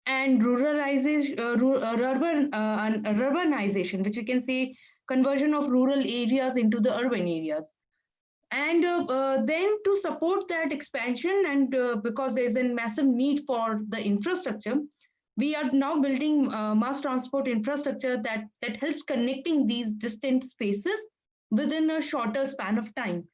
and urbanization, which we can say conversion of rural areas into the urban areas. And then to support that expansion, and because there's a massive need for the infrastructure, we are now building mass transport infrastructure that helps connecting these distant spaces within a shorter span of time.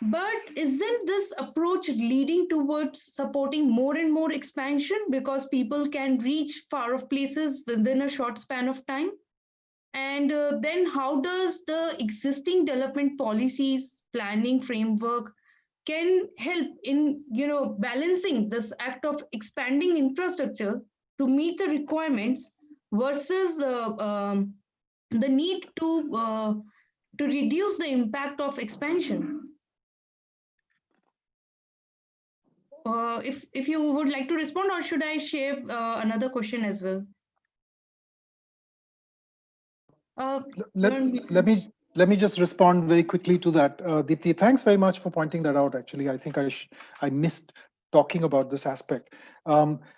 But isn't this approach leading towards supporting more and more expansion because people can reach far off places within a short span of time? And then how does the existing development policies, planning framework can help in balancing this act of expanding infrastructure to meet the requirements versus the need to reduce the impact of expansion? If you would like to respond, or should I share another question as well? Let me just respond very quickly to that. Deepti, thanks very much for pointing that out. Actually, I think I missed talking about this aspect.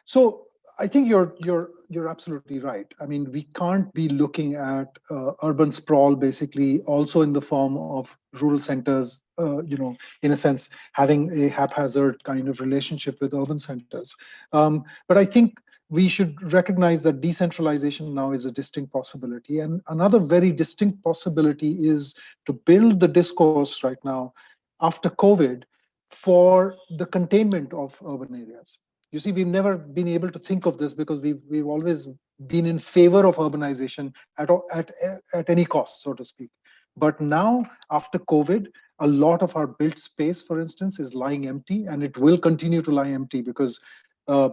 So I think you're absolutely right. I mean, we can't be looking at urban sprawl basically also in the form of rural centers, in a sense, having a haphazard kind of relationship with urban centers. But I think we should recognize that decentralization now is a distinct possibility. And another very distinct possibility is to build the discourse right now after COVID for the containment of urban areas. You see, we've never been able to think of this because we've always been in favor of urbanization at any cost, so to speak. But now, after COVID, a lot of our built space, for instance, is lying empty, and it will continue to lie empty because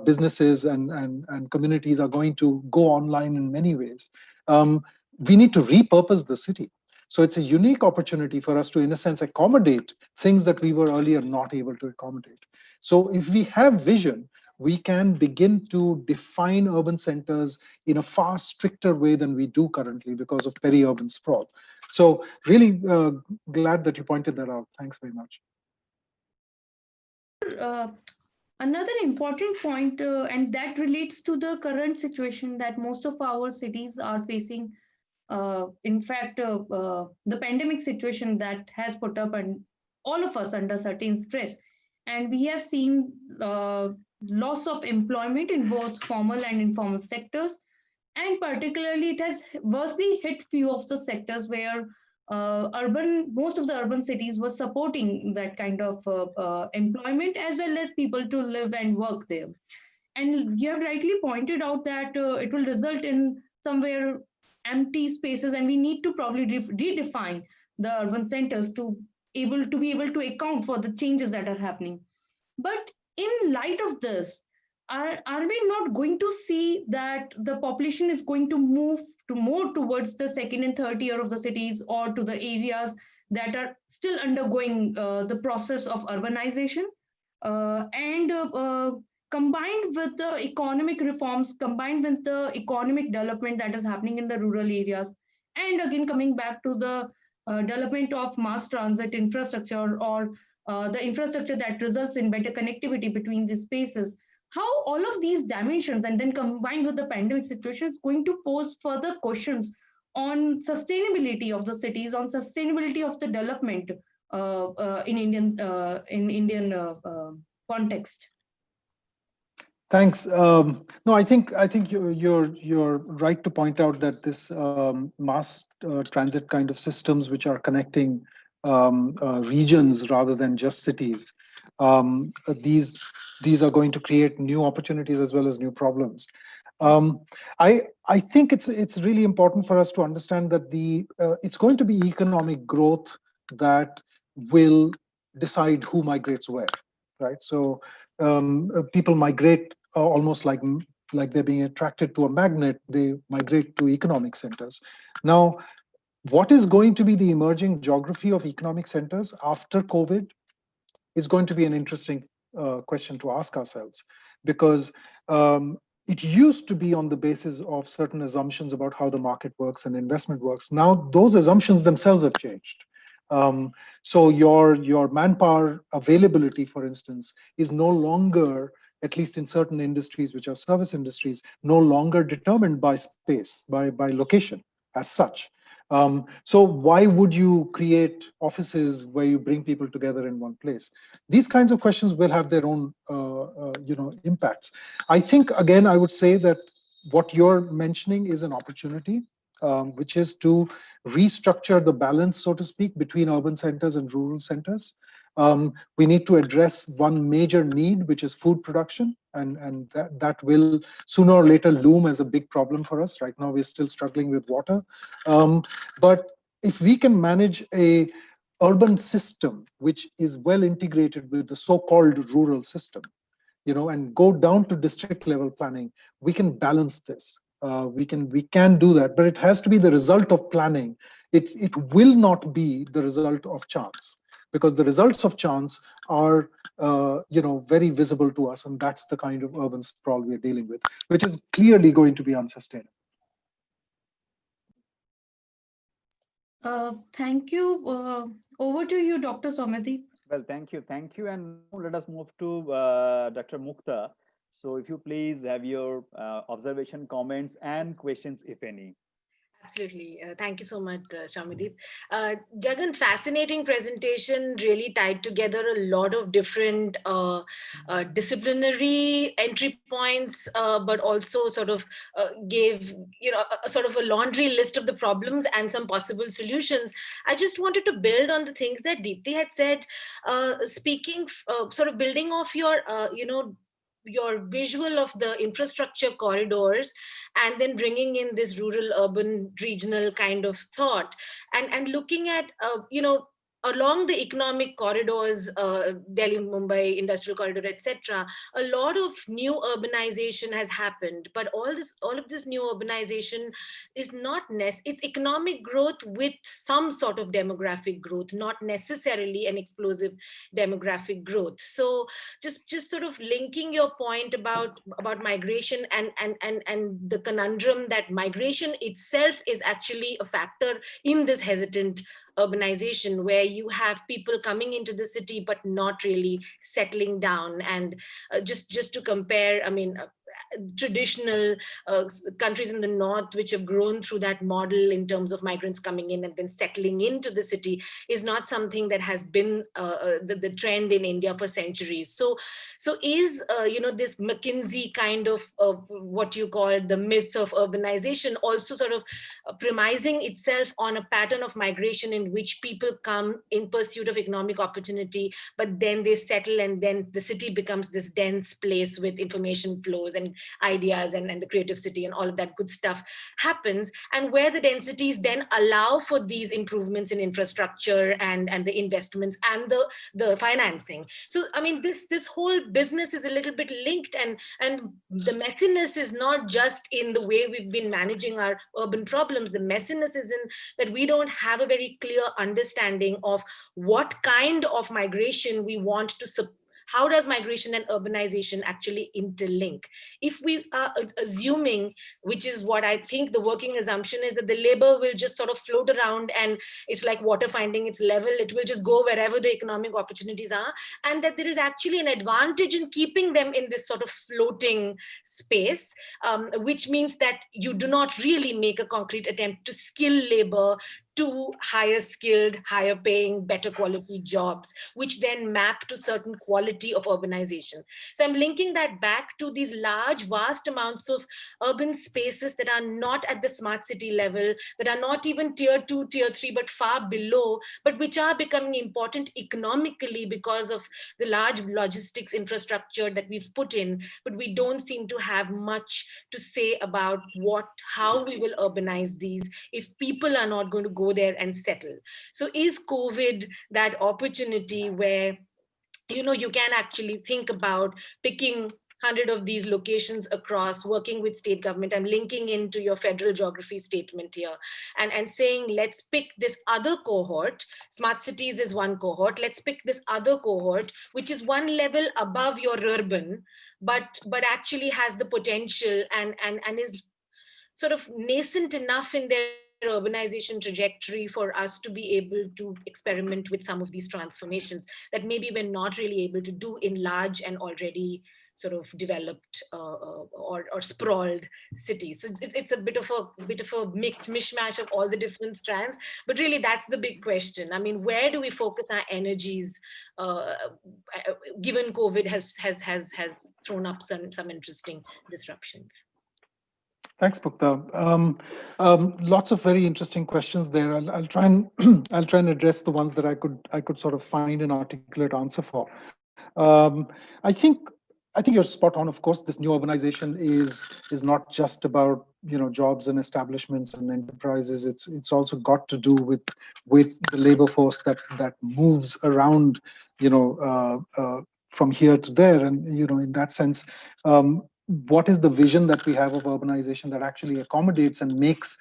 businesses and communities are going to go online in many ways. We need to repurpose the city. So it's a unique opportunity for us to, in a sense, accommodate things that we were earlier not able to accommodate. So if we have vision, we can begin to define urban centers in a far stricter way than we do currently because of peri-urban sprawl. So really glad that you pointed that out. Thanks very much. Another important point, and that relates to the current situation that most of our cities are facing. In fact, the pandemic situation that has put up and all of us under certain stress. And we have seen loss of employment in both formal and informal sectors. And particularly, it has worstly hit few of the sectors where most of the urban cities were supporting that kind of employment as well as people to live and work there. And you have rightly pointed out that it will result in somewhere empty spaces, and we need to probably redefine the urban centers to be able to account for the changes that are happening. But in light of this, are we not going to see that the population is going to move to more towards the second and third tier of the cities, or to the areas that are still undergoing the process of urbanization? And combined with the economic reforms, combined with the economic development that is happening in the rural areas, and again coming back to the development of mass transit infrastructure, or the infrastructure that results in better connectivity between these spaces, how all of these dimensions and then combined with the pandemic situation is going to pose further questions on sustainability of the cities, on sustainability of the development in Indian context. Thanks. No, I think you're right to point out that this mass transit kind of systems, which are connecting regions rather than just cities, these are going to create new opportunities as well as new problems. I think it's really important for us to understand that it's going to be economic growth that will decide who migrates where, right? So people migrate almost like they're being attracted to a magnet. They migrate to economic centers. Now, what is going to be the emerging geography of economic centers after COVID is going to be an interesting question to ask ourselves, because it used to be on the basis of certain assumptions about how the market works and investment works. Now those assumptions themselves have changed. So your manpower availability, for instance, is no longer, at least in certain industries, which are service industries, no longer determined by space, by location as such. So why would you create offices where you bring people together in one place? These kinds of questions will have their own impacts. I think, again, I would say that what you're mentioning is an opportunity, which is to restructure the balance, so to speak, between urban centers and rural centers. We need to address one major need, which is food production, and that will sooner or later loom as a big problem for us. Right now, we're still struggling with water. But if we can manage a urban system which is well integrated with the so-called rural system, and go down to district level planning, we can balance this. We can do that, but it has to be the result of planning. It will not be the result of chance, because the results of chance are very visible to us, and that's the kind of urban sprawl we're dealing with, which is clearly going to be unsustainable. Thank you. Over to you, Dr. Soumyadip. Well, thank you. And now let us move to Dr. Mukta. So if you please have your observation, comments, and questions, if any. Absolutely. Thank you so much, Soumyadip. Jagan, fascinating presentation, really tied together a lot of different disciplinary entry points, but also sort of gave, a sort of a laundry list of the problems and some possible solutions. I just wanted to build on the things that Deepti had said, speaking, sort of building off your visual of the infrastructure corridors, and then bringing in this rural urban regional kind of thought, and looking at along the economic corridors, Delhi, Mumbai, industrial corridor, etc., a lot of new urbanization has happened. But all of this new urbanization is not it's economic growth with some sort of demographic growth, not necessarily an explosive demographic growth. So just sort of linking your point about migration and the conundrum that migration itself is actually a factor in this hesitant urbanization, where you have people coming into the city but not really settling down. And just to compare, traditional countries in the north which have grown through that model in terms of migrants coming in and then settling into the city is not something that has been the trend in India for centuries. So is this McKinsey kind of what you call the myth of urbanization also sort of premising itself on a pattern of migration in which people come in pursuit of economic opportunity, but then they settle, and then the city becomes this dense place with information flows and and ideas and the creative city and all of that good stuff happens, and where the densities then allow for these improvements in infrastructure and the investments and the financing. So I mean, this whole business is a little bit linked, and the messiness is not just in the way we've been managing our urban problems. The messiness is in that we don't have a very clear understanding of what kind of migration we want to support. How does migration and urbanization actually interlink? If we are assuming, which is what I think the working assumption is, that the labor will just sort of float around and it's like water finding its level, it will just go wherever the economic opportunities are, and that there is actually an advantage in keeping them in this sort of floating space, which means that you do not really make a concrete attempt to skill labor to higher skilled, higher paying, better quality jobs, which then map to certain quality of urbanization. So I'm linking that back to these large, vast amounts of urban spaces that are not at the smart city level, that are not even tier 2, tier 3, but far below, but which are becoming important economically because of the large logistics infrastructure that we've put in, but we don't seem to have much to say about how we will urbanize these if people are not going to go there and settle. So is COVID that opportunity where, you can actually think about picking 100 of these locations across, working with state government? I'm linking into your federal geography statement here and saying, let's pick this other cohort. Smart cities is one cohort. Let's pick this other cohort, which is one level above your urban, but actually has the potential and is sort of nascent enough in their urbanization trajectory for us to be able to experiment with some of these transformations that maybe we're not really able to do in large and already sort of developed or sprawled cities. So it's a bit of a mixed mishmash of all the different strands, but really that's the big question. I mean, where do we focus our energies given COVID has thrown up some interesting disruptions? Thanks, Mukta. Lots of very interesting questions there. I'll try and I'll try and address the ones that I could sort of find an articulate answer for. I think you're spot on. Of course, this new urbanization is not just about jobs and establishments and enterprises. It's also got to do with the labor force that moves around from here to there, and in that sense. What is the vision that we have of urbanization that actually accommodates and makes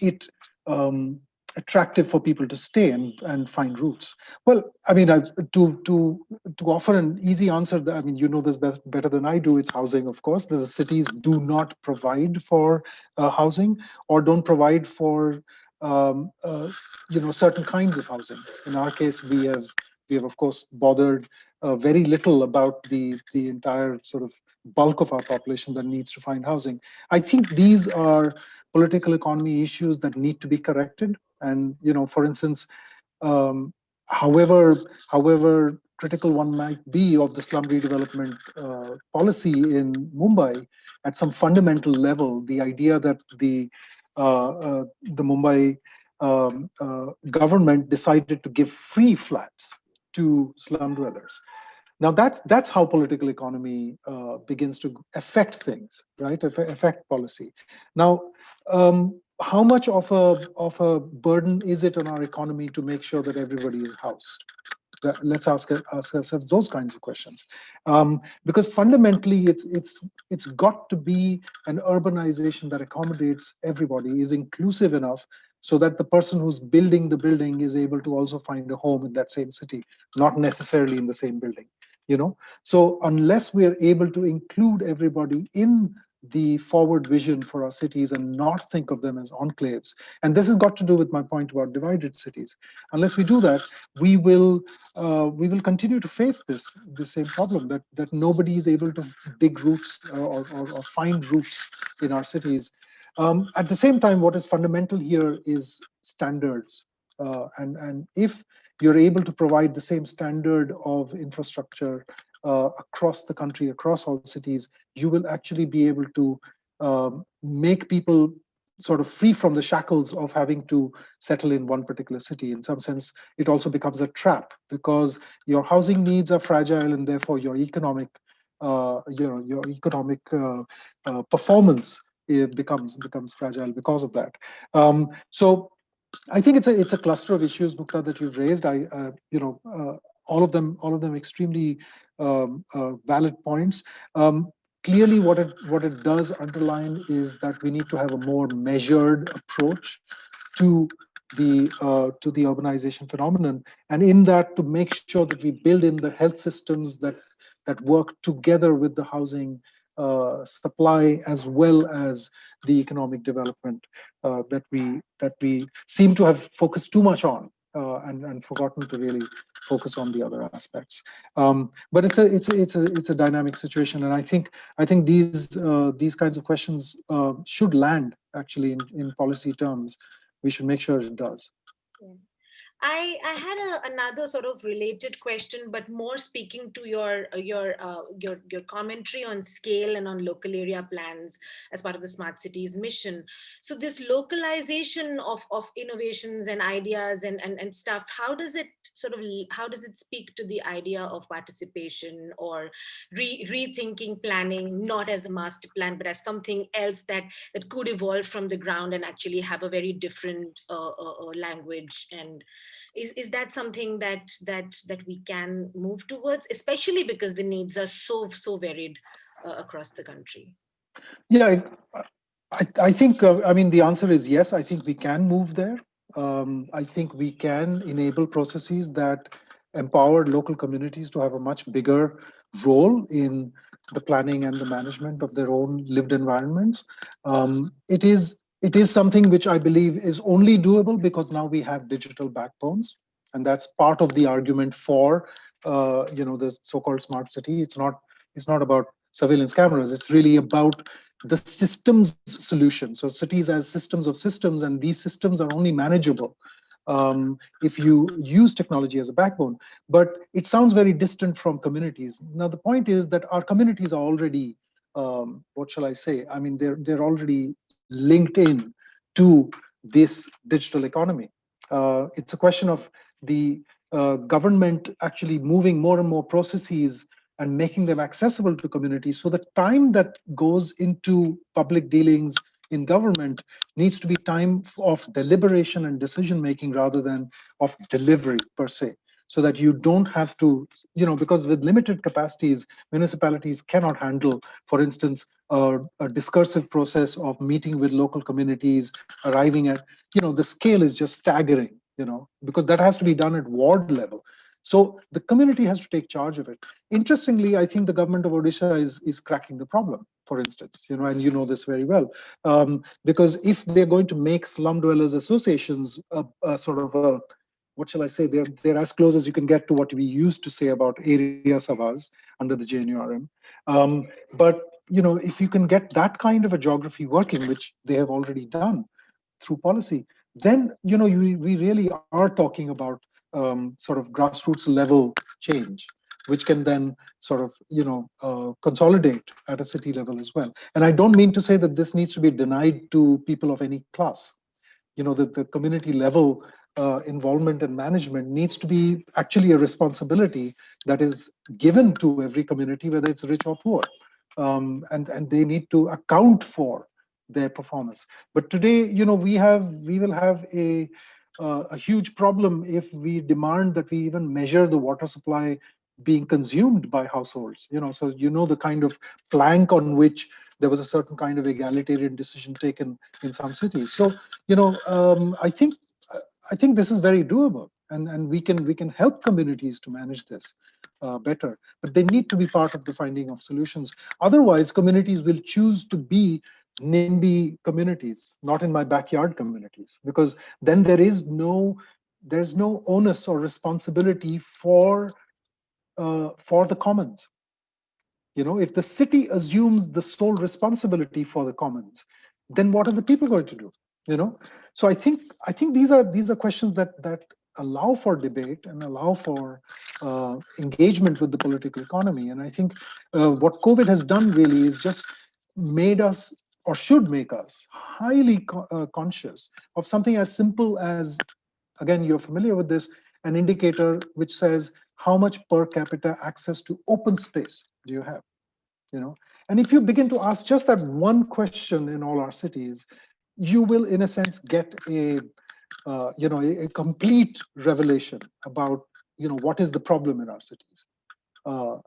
it attractive for people to stay and find roots? Well, I mean, to offer an easy answer, I mean, you know this better than I do. It's housing, of course. The cities do not provide for housing or don't provide for certain kinds of housing. In our case, we have of course bothered very little about the entire sort of bulk of our population that needs to find housing. I think these are political economy issues that need to be corrected. And for instance, however critical one might be of the slum redevelopment policy in Mumbai, at some fundamental level, the idea that the Mumbai government decided to give free flats to slum dwellers. Now that's how political economy begins to affect things, right? Affect policy. Now, how much of a burden is it on our economy to make sure that everybody is housed? Let's ask ourselves those kinds of questions, because fundamentally it's got to be an urbanization that accommodates everybody, is inclusive enough so that the person who's building the building is able to also find a home in that same city, not necessarily in the same building. So unless we are able to include everybody in the forward vision for our cities and not think of them as enclaves, and this has got to do with my point about divided cities. Unless we do that, we will continue to face this same problem that nobody is able to dig roots or find roots in our cities. At the same time, what is fundamental here is standards, and if you're able to provide the same standard of infrastructure across the country, across all cities, you will actually be able to make people sort of free from the shackles of having to settle in one particular city. In some sense, it also becomes a trap because your housing needs are fragile and therefore your economic your economic performance becomes fragile because of that. So I think it's a cluster of issues, Mukta, that you've raised. All of them extremely valid points. Clearly, what it does underline is that we need to have a more measured approach to the urbanization phenomenon, and in that, to make sure that we build in the health systems that work together with the housing supply, as well as the economic development that we seem to have focused too much on, and forgotten to really focus on the other aspects. But it's a dynamic situation, and I think these kinds of questions should land actually in policy terms. We should make sure it does. Yeah. I had another sort of related question, but more speaking to your commentary on scale and on local area plans as part of the smart cities mission. So this localization of innovations and ideas and stuff, how does it speak to the idea of participation or rethinking planning, not as the master plan, but as something else that could evolve from the ground and actually have a very different language? And is that something that we can move towards, especially because the needs are so varied across the country? Yeah, I think, I mean, the answer is yes. I think we can move there. I think we can enable processes that empower local communities to have a much bigger role in the planning and the management of their own lived environments. It is something which I believe is only doable because now we have digital backbones, and that's part of the argument for the so-called smart city. It's not about surveillance cameras. It's really about the systems solution. So cities as systems of systems, and these systems are only manageable if you use technology as a backbone. But it sounds very distant from communities. Now, the point is that our communities are already, what shall I say? I mean, they're already linked in to this digital economy. It's a question of the government actually moving more and more processes and making them accessible to communities. So the time that goes into public dealings in government needs to be time of deliberation and decision making rather than of delivery per se. So that you don't have to, because with limited capacities, municipalities cannot handle, for instance, a discursive process of meeting with local communities, arriving at, the scale is just staggering, because that has to be done at ward level. So the community has to take charge of it. Interestingly, I think the government of Odisha is cracking the problem, for instance, and you know this very well, because if they're going to make slum dwellers associations a sort of a, what shall I say, they're as close as you can get to what we used to say about area sabhas under the JNURM. But if you can get that kind of a geography working, which they have already done through policy, then we really are talking about sort of grassroots level change, which can then sort of consolidate at a city level as well. And I don't mean to say that this needs to be denied to people of any class. The community level involvement and management needs to be actually a responsibility that is given to every community, whether it's rich or poor, and they need to account for their performance. But today, we will have a huge problem if we demand that we even measure the water supply being consumed by households. So the kind of plank on which there was a certain kind of egalitarian decision taken in some cities. So I think this is very doable, and we can help communities to manage this better. But they need to be part of the finding of solutions. Otherwise, communities will choose to be NIMBY communities, not in my backyard communities, because then there's no onus or responsibility for the commons. If the city assumes the sole responsibility for the commons, then what are the people going to do? So I think these are questions that allow for debate and allow for engagement with the political economy. And I think what COVID has done really is just made us, or should make us, highly conscious of something as simple as, again, you're familiar with this, an indicator which says how much per capita access to open space do you have? And if you begin to ask just that one question in all our cities, you will, in a sense, get a complete revelation about what is the problem in our cities.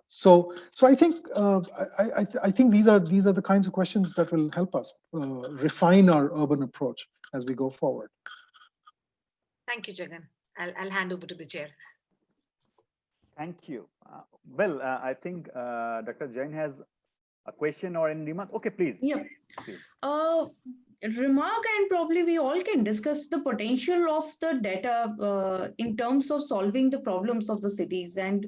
So I think I think these are the kinds of questions that will help us refine our urban approach as we go forward. Thank you, Jagan. I'll hand over to the chair. Thank you. I think Dr. Jain has a question or any remark. Okay, please. Yeah. Please. Remark, and probably we all can discuss the potential of the data in terms of solving the problems of the cities, and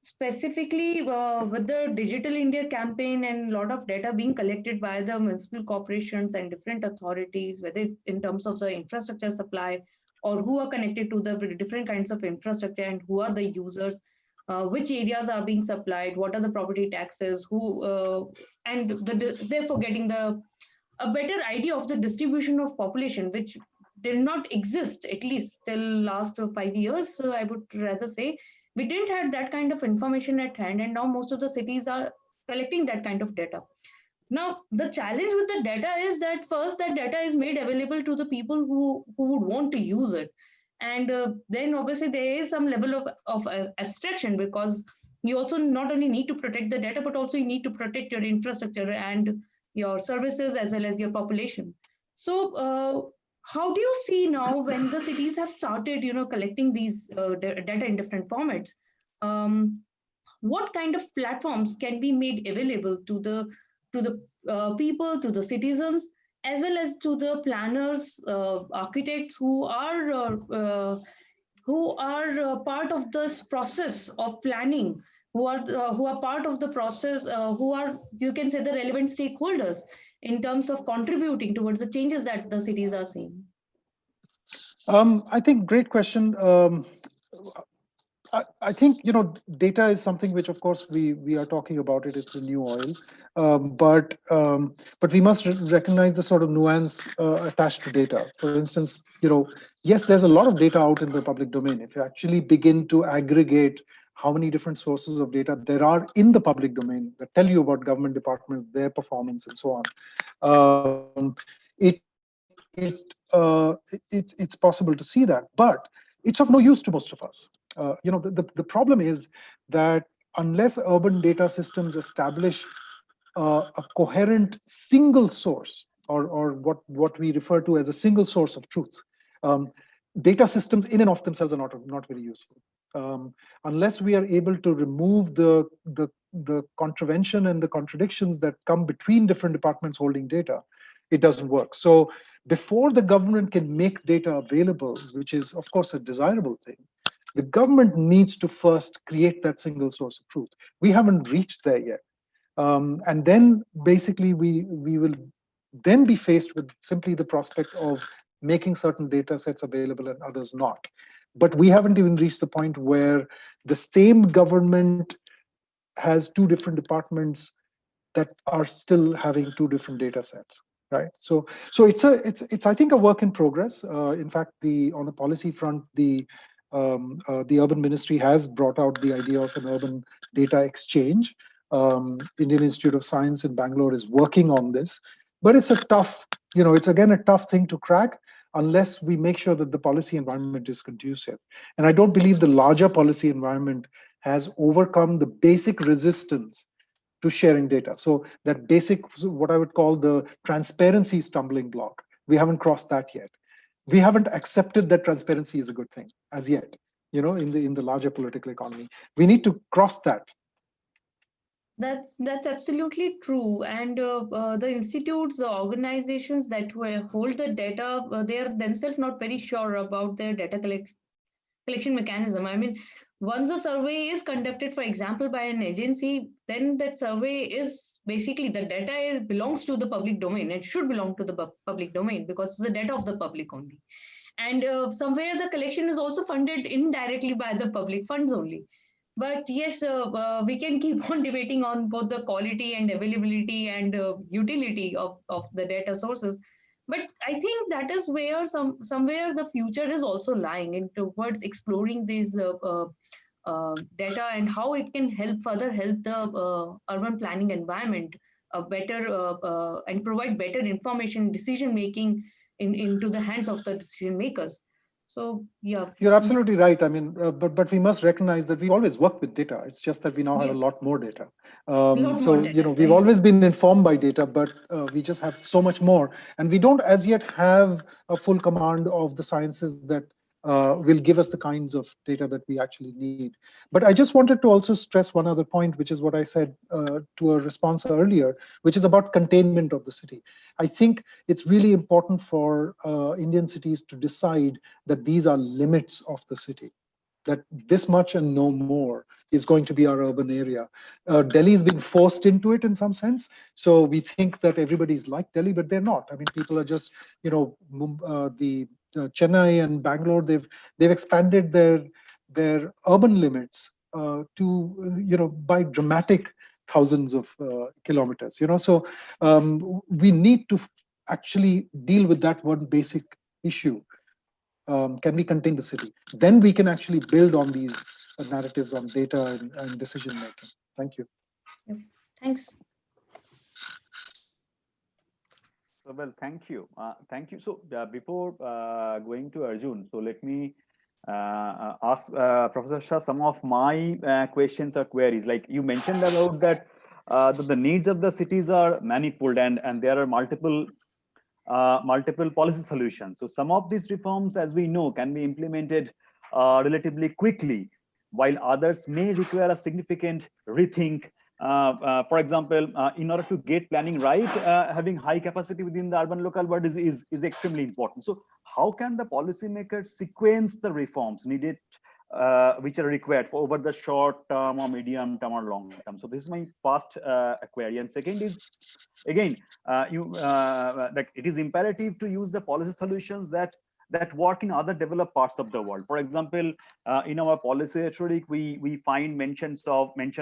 specifically with the Digital India campaign and a lot of data being collected by the municipal corporations and different authorities, whether it's in terms of the infrastructure supply or who are connected to the different kinds of infrastructure and who are the users, which areas are being supplied, what are the property taxes, therefore getting a better idea of the distribution of population, which did not exist at least till last 5 years. So I would rather say we didn't have that kind of information at hand, and now most of the cities are collecting that kind of data. Now, the challenge with the data is that first, that data is made available to the people who would want to use it. And then obviously there is some level of abstraction, because you also not only need to protect the data, but also you need to protect your infrastructure and your services as well as your population. So how do you see now when the cities have started, collecting these data in different formats? What kind of platforms can be made available to the people, to the citizens, as well as to the planners, architects who are part of this process of planning, who are part of the process, who are, you can say, the relevant stakeholders in terms of contributing towards the changes that the cities are seeing? I think great question. I think data is something which, of course, we are talking about it. It's the new oil, but we must recognize the sort of nuance attached to data. For instance, yes, there's a lot of data out in the public domain. If you actually begin to aggregate how many different sources of data there are in the public domain that tell you about government departments, their performance, and so on, it's possible to see that, but it's of no use to most of us. The problem is that unless urban data systems establish a coherent single source, or what we refer to as a single source of truth, data systems in and of themselves are not very useful. Unless we are able to remove the contravention and the contradictions that come between different departments holding data, it doesn't work. So before the government can make data available, which is of course a desirable thing, the government needs to first create that single source of truth. We haven't reached there yet. And then basically we will then be faced with simply the prospect of making certain data sets available and others not. But we haven't even reached the point where the same government has two different departments that are still having two different data sets, right? So it's I think a work in progress. In fact, on a policy front, the Urban Ministry has brought out the idea of an urban data exchange. Indian Institute of Science in Bangalore is working on this, but it's a tough, it's again a tough thing to crack unless we make sure that the policy environment is conducive. And I don't believe the larger policy environment has overcome the basic resistance to sharing data. So that basic, what I would call the transparency stumbling block, we haven't crossed that yet. We haven't accepted that transparency is a good thing as yet, in the larger political economy. We need to cross that. That's absolutely true. And the institutes, the organizations that hold the data, they are themselves not very sure about their data collection mechanism. I mean, once a survey is conducted, for example, by an agency, then that survey is basically, the data belongs to the public domain. It should belong to the public domain because it's the data of the public only. And somewhere the collection is also funded indirectly by the public funds only. But yes, we can keep on debating on both the quality and availability and utility of the data sources. But I think that is where somewhere the future is also lying in towards exploring these data and how it can further help the urban planning environment better and provide better information decision making into the hands of the decision makers. So yeah, you're absolutely right. I mean, but we must recognize that we always work with data. It's just that we now have a lot more data. So we've always been informed by data, but we just have so much more, and we don't as yet have a full command of the sciences that will give us the kinds of data that we actually need. But I just wanted to also stress one other point, which is what I said to a response earlier, which is about containment of the city. I think it's really important for Indian cities to decide that these are limits of the city, that this much and no more is going to be our urban area. Delhi has been forced into it in some sense. So we think that everybody's like Delhi, but they're not. I mean, people are just, Chennai and Bangalore, they've expanded their urban limits by dramatic thousands of kilometers. So we need to actually deal with that one basic issue. Can we contain the city? Then we can actually build on these narratives on data and decision making. Thank you. Yep. Thanks. So, well, thank you. Thank you. So before going to Arjun, so let me ask Professor Shah some of my questions or queries. Like you mentioned about that the needs of the cities are manifold and there are multiple policy solutions. So some of these reforms, as we know, can be implemented relatively quickly, while others may require a significant rethink. For example, in order to get planning right, having high capacity within the urban local world is extremely important. So how can the policymakers sequence the reforms needed, which are required for over the short term or medium term or long term? So this is my first query. And second is, again, like it is imperative to use the policy solutions that work in other developed parts of the world. For example, in our policy rhetoric, we find mention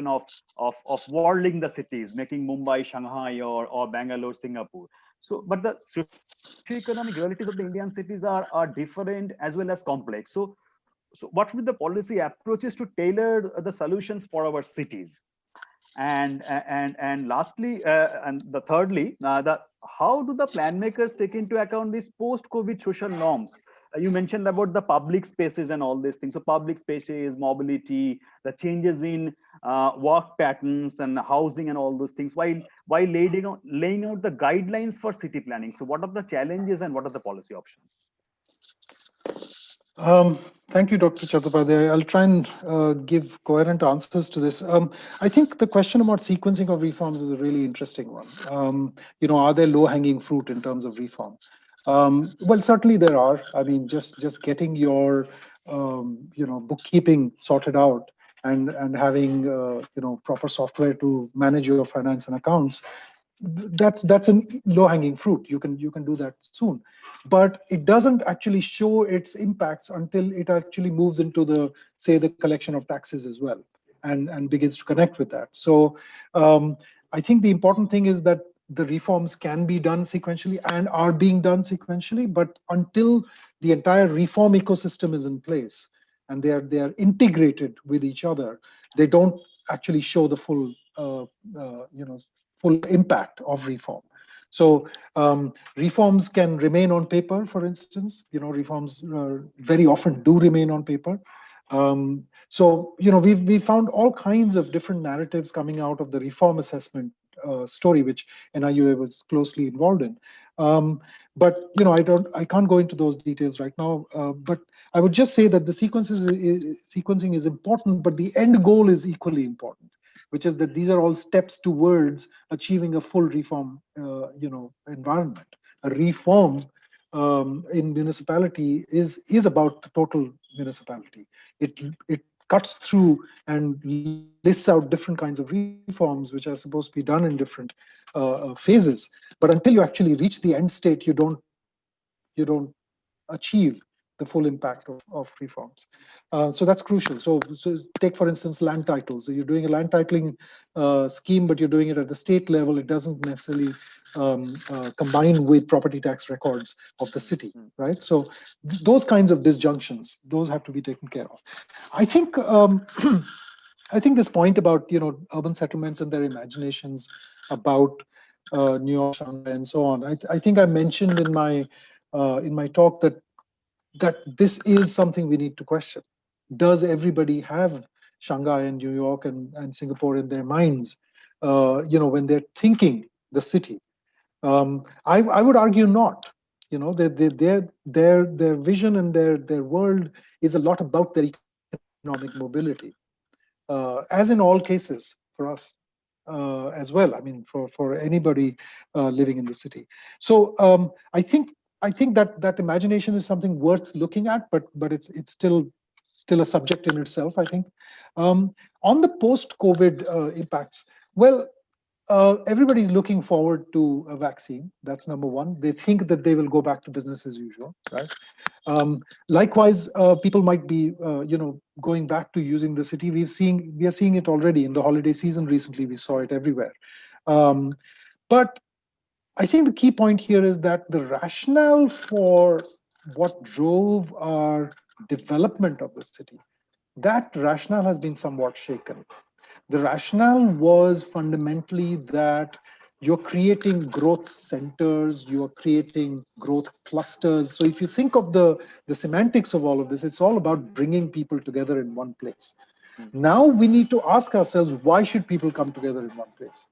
of worlding the cities, making Mumbai, Shanghai, or Bangalore, Singapore. So, but the socioeconomic realities of the Indian cities are different as well as complex. So what should be the policy approaches to tailor the solutions for our cities? And lastly, and the thirdly, how do the plan makers take into account these post-COVID social norms? You mentioned about the public spaces and all these things. So public spaces, mobility, the changes in work patterns and housing and all those things, while laying out the guidelines for city planning. So what are the challenges and what are the policy options? Thank you, Dr. Chattopadhyay. I'll try and give coherent answers to this. I think the question about sequencing of reforms is a really interesting one. Are there low-hanging fruit in terms of reform? Well, certainly there are. I mean, just getting your bookkeeping sorted out and having proper software to manage your finance and accounts, that's a low-hanging fruit. You can do that soon, but it doesn't actually show its impacts until it actually moves into the collection of taxes as well, and begins to connect with that. So I think the important thing is that the reforms can be done sequentially and are being done sequentially, but until the entire reform ecosystem is in place and they are integrated with each other, they don't actually show the full full impact of reform. So reforms can remain on paper, for instance. Reforms very often do remain on paper. So we found all kinds of different narratives coming out of the reform assessment story, which NIUA was closely involved in. But I can't go into those details right now. But I would just say that the sequencing is important, but the end goal is equally important, which is that these are all steps towards achieving a full reform, environment. A reform in municipality is about the total municipality. It cuts through and lists out different kinds of reforms which are supposed to be done in different phases. But until you actually reach the end state, you don't achieve the full impact of reforms. So that's crucial. So take, for instance, land titles. You're doing a land titling scheme, but you're doing it at the state level. It doesn't necessarily combine with property tax records of the city, right? So those kinds of disjunctions, those have to be taken care of. I think I think this point about urban settlements and their imaginations about New York, Shanghai, and so on. I think I mentioned in my talk that this is something we need to question. Does everybody have Shanghai and New York and Singapore in their minds? When they're thinking the city. I would argue not. Their vision and their world is a lot about their economic mobility. As in all cases for us as well. I mean, for anybody living in the city. So I think that imagination is something worth looking at, but it's still a subject in itself, I think. On the post-COVID impacts, well, everybody's looking forward to a vaccine. That's number one. They think that they will go back to business as usual, right? Likewise, people might be, going back to using the city. We are seeing it already in the holiday season. Recently, we saw it everywhere. But I think the key point here is that the rationale for what drove our development of the city, that rationale has been somewhat shaken. The rationale was fundamentally that you're creating growth centers, you're creating growth clusters. So if you think of the semantics of all of this, it's all about bringing people together in one place. Now we need to ask ourselves, why should people come together in one place?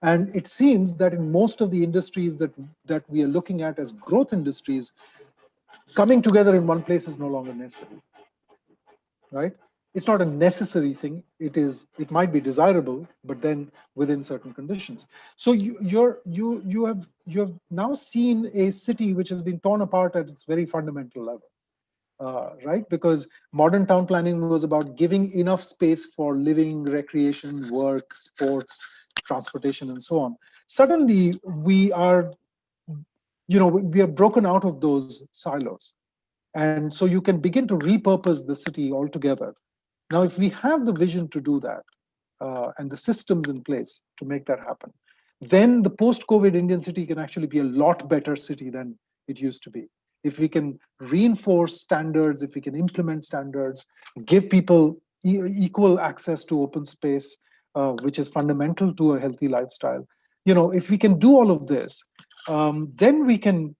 And it seems that in most of the industries that we are looking at as growth industries, coming together in one place is no longer necessary, right? It's not a necessary thing. It might be desirable, but then within certain conditions. So you have now seen a city which has been torn apart at its very fundamental level, right? Because modern town planning was about giving enough space for living, recreation, work, sports, transportation, and so on. Suddenly, we are broken out of those silos, and so you can begin to repurpose the city altogether. Now, if we have the vision to do that and the systems in place to make that happen, then the post-COVID Indian city can actually be a lot better city than it used to be. If we can reinforce standards, if we can implement standards, give people equal access to open space, which is fundamental to a healthy lifestyle. If we can do all of this, then we can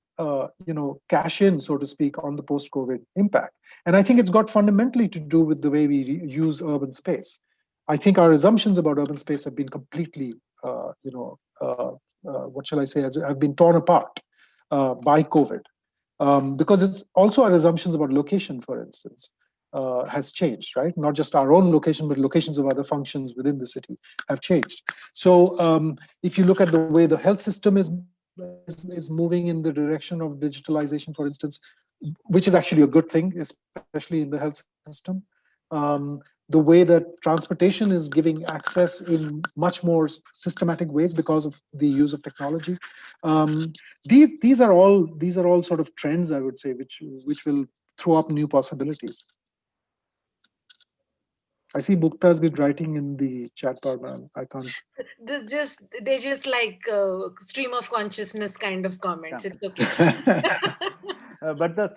cash in, so to speak, on the post-COVID impact. And I think it's got fundamentally to do with the way we use urban space. I think our assumptions about urban space have been completely, what shall I say, have been torn apart by COVID. Because it's also our assumptions about location, for instance, has changed, right? Not just our own location, but locations of other functions within the city have changed. So if you look at the way the health system is moving in the direction of digitalization, for instance, which is actually a good thing, especially in the health system. The way that transportation is giving access in much more systematic ways because of the use of technology. These are all sort of trends, I would say, which will throw up new possibilities. I see Mukta has been writing in the chat bar, man. I can't. They're just like stream of consciousness kind of comments. It's okay. But the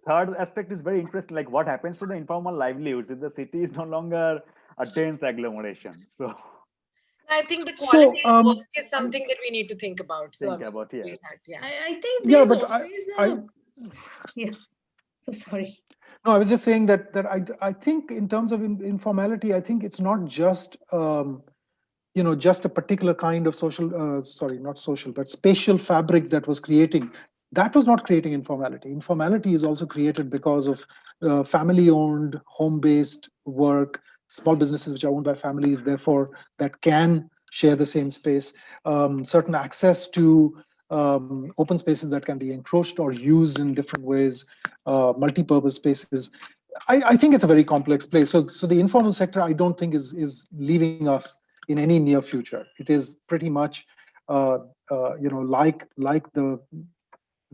third aspect is very interesting. Like, what happens to the informal livelihoods if the city is no longer a dense agglomeration? So I think the quality of work is something that we need to think about. Yes. Yeah. I think there's always yeah. So sorry. No, I was just saying that I think in terms of informality, I think it's not just just a particular kind of spatial fabric that was creating. That was not creating informality. Informality is also created because of family-owned, home-based work, small businesses which are owned by families, therefore that can share the same space, certain access to open spaces that can be encroached or used in different ways, multi-purpose spaces. I think it's a very complex place. So the informal sector, I don't think is leaving us in any near future. It is pretty much, like the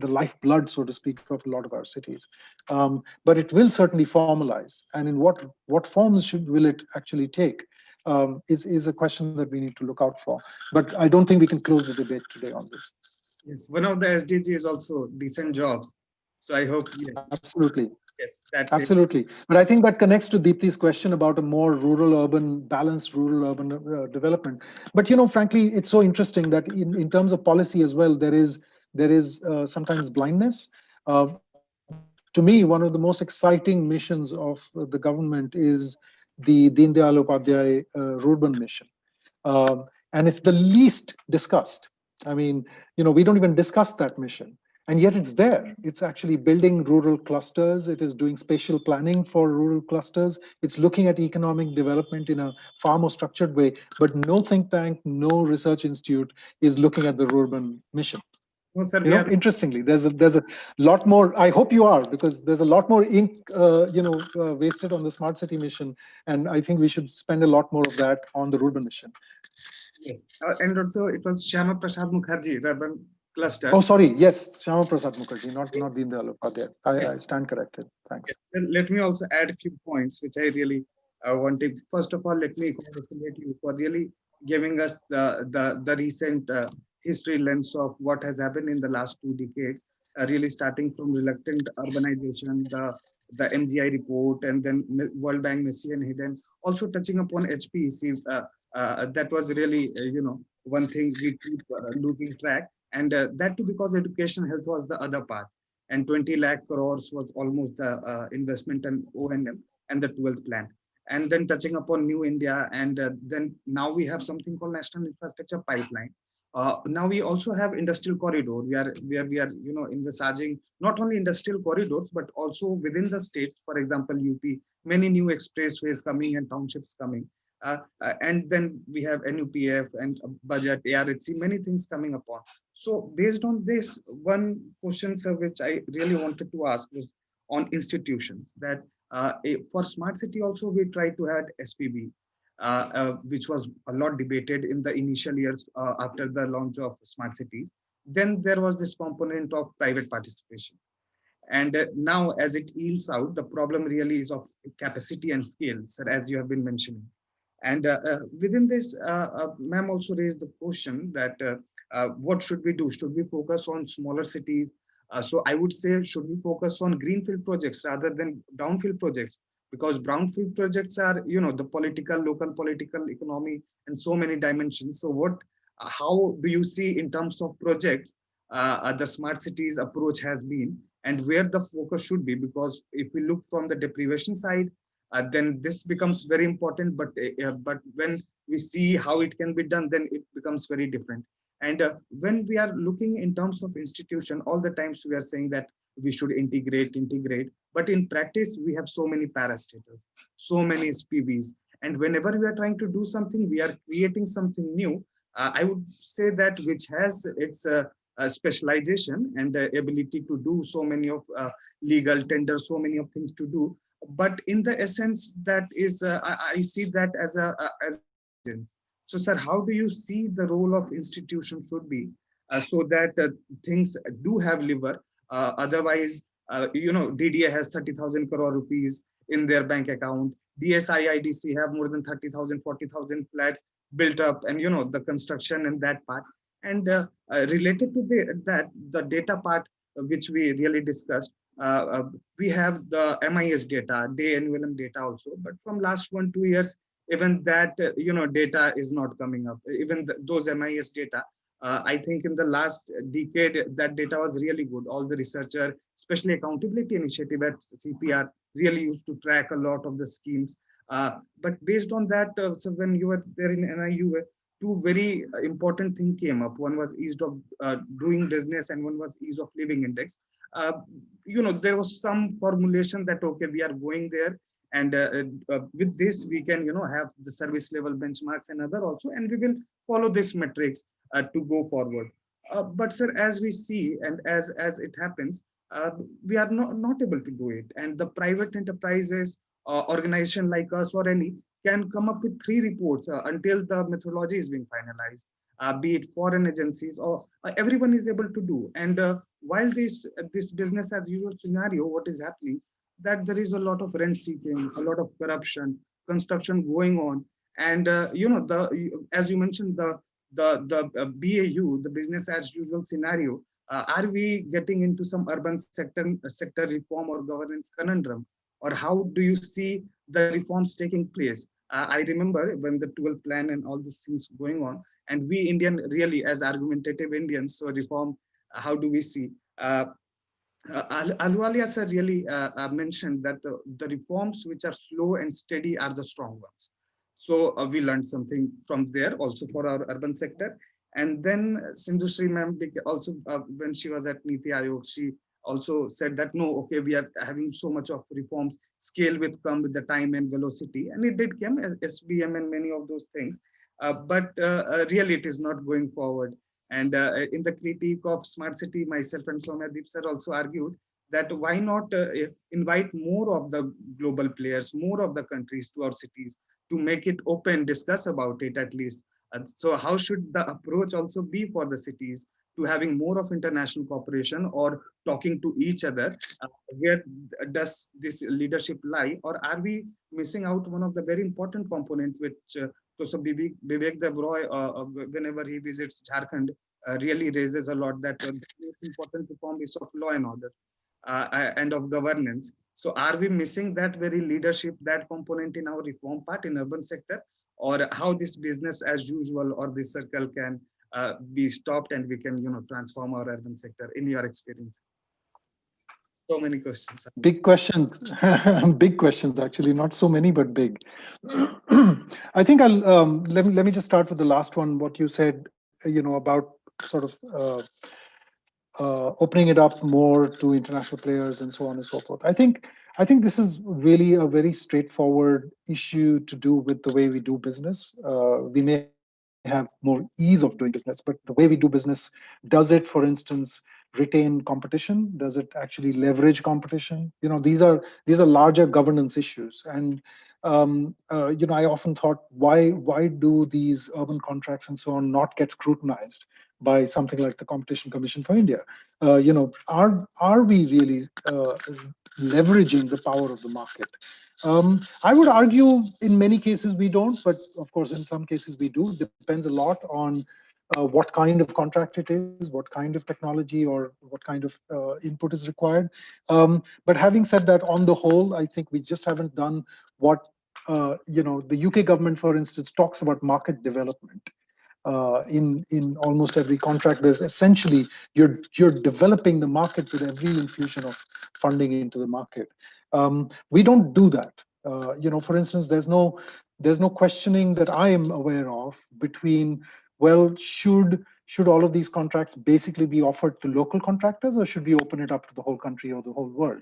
lifeblood, so to speak, of a lot of our cities. But it will certainly formalize, and in what forms will it actually take is a question that we need to look out for. But I don't think we can close the debate today on this. Yes, one of the SDG is also decent jobs. So I hope, Absolutely. yes, that Absolutely. But I think that connects to Deepti's question about a more rural-urban, balanced rural-urban development. But, frankly, it's so interesting that in terms of policy as well, there is sometimes blindness. To me, one of the most exciting missions of the government is the Deen Dayal Upadhyay Rural Mission. And it's the least discussed. I mean, we don't even discuss that mission. And yet it's there. It's actually building rural clusters. It is doing spatial planning for rural clusters. It's looking at economic development in a far more structured way. But no think tank, no research institute is looking at the rural mission. no, sir, Interestingly, there's a lot more. I hope you are, because there's a lot more ink, wasted on the smart city mission, and I think we should spend a lot more of that on the rural mission. yes, and also it was Shyama Prasad Mukherjee urban clusters. Oh, sorry. Yes, Shyama Prasad Mukherjee, not Deen Dayal Upadhyay. I stand corrected. Thanks. Yes. Let me also add a few points which I really wanted. First of all, let me congratulate you for really giving us the recent history lens of what has happened in the last 2 decades. Really starting from reluctant urbanization, the MGI report, and then World Bank Messy and Hidden. Also touching upon HPEC, that was really one thing we keep losing track, and that too because education health was the other part. And 20 lakh crores was almost the investment and O&M and the 12th plan. And then touching upon New India, and then now we have something called National Infrastructure Pipeline. Now we also have industrial corridor. We are envisaging not only industrial corridors but also within the states. For example, UP, many new expressways coming and townships coming. And then we have NUPF and budget, ARHC, many things coming upon. So based on this, one question, sir, which I really wanted to ask was on institutions, that for smart city also we tried to have SPB, which was a lot debated in the initial years after the launch of smart cities. Then there was this component of private participation. And now as it yields out, the problem really is of capacity and scale, sir, as you have been mentioning. And within this, ma'am also raised the question that what should we do? Should we focus on smaller cities? So I would say, should we focus on greenfield projects rather than brownfield projects? Because brownfield projects are, the local political economy and so many dimensions. So how do you see in terms of projects, the smart cities approach has been, and where the focus should be? Because if we look from the deprivation side, then this becomes very important. But when we see how it can be done, then it becomes very different. And when we are looking in terms of institution, all the times we are saying that we should integrate. But in practice, we have so many parastatals, so many SPVs. And whenever we are trying to do something, we are creating something new. I would say that which has its specialization and the ability to do so many of legal tenders, so many of things to do. But in the essence, that is, I see that as so, sir, how do you see the role of institution should be so that things do have liver? Otherwise, DDA has 30,000 crore rupees in their bank account. DSIIDC have more than 30,000, 40,000 flats built up, and the construction and that part. And related to the data part, which we really discussed, we have the MIS data, day annual data also. But from last 1-2 years, even that data is not coming up. Even those MIS data, I think in the last decade, that data was really good. All the researcher, especially accountability initiative at CPR, really used to track a lot of the schemes. But based on that, so when you were there in NIU, 2 very important things came up. One was ease of doing business, and one was ease of living index. There was some formulation that, okay, we are going there, and with this we can have the service level benchmarks and other also, and we will follow this metrics to go forward. But sir, as we see and as it happens, we are not able to do it. And the private enterprises, organization like us or any, can come up with 3 reports until the methodology is being finalized. be it foreign agencies, or everyone is able to do. And while this business as usual scenario, what is happening, that there is a lot of rent seeking, a lot of corruption, construction going on, and as you mentioned, the BAU, the business as usual scenario. Are we getting into some urban sector reform or governance conundrum, or how do you see the reforms taking place? I remember when the 12th plan and all these things going on, and we Indian really as argumentative Indians, so reform, how do we see? Ahluwalia sir really mentioned that the reforms which are slow and steady are the strong ones. So we learned something from there also for our urban sector. And then Sindhushree ma'am also, when she was at Niti Aayog, she also said that, no, okay, we are having so much of reforms, scale with come with the time and velocity. And it did come as SBM and many of those things. But really it is not going forward. And in the critique of smart city, myself and Soumyadip sir also argued that why not invite more of the global players, more of the countries to our cities to make it open, discuss about it at least. So how should the approach also be for the cities to having more of international cooperation or talking to each other? Where does this leadership lie? Or are we missing out one of the very important component which so Vivek Dev Roy, whenever he visits Jharkhand, really raises a lot that the most important reform is of law and order and of governance. So are we missing that very leadership, that component in our reform part in urban sector, or how this business as usual or this circle can be stopped and we can transform our urban sector in your experience? So many questions. Big questions, big questions, actually, not so many, but big. I think I'll, let me just start with the last one, what you said, about sort of opening it up more to international players and so on and so forth. I think this is really a very straightforward issue to do with the way we do business. We may have more ease of doing business, but the way we do business, does it, for instance, retain competition? Does it actually leverage competition? These are larger governance issues. And I often thought, why do these urban contracts and so on not get scrutinized by something like the Competition Commission for India? Are we really leveraging the power of the market? I would argue in many cases we don't, but of course in some cases we do. Depends a lot on what kind of contract it is, what kind of technology or what kind of input is required. But having said that, on the whole, I think we just haven't done what the UK government, for instance, talks about market development. In almost every contract, there's essentially you're developing the market with every infusion of funding into the market. We don't do that. For instance, there's no questioning that I am aware of between, well, should all of these contracts basically be offered to local contractors, or should we open it up to the whole country or the whole world?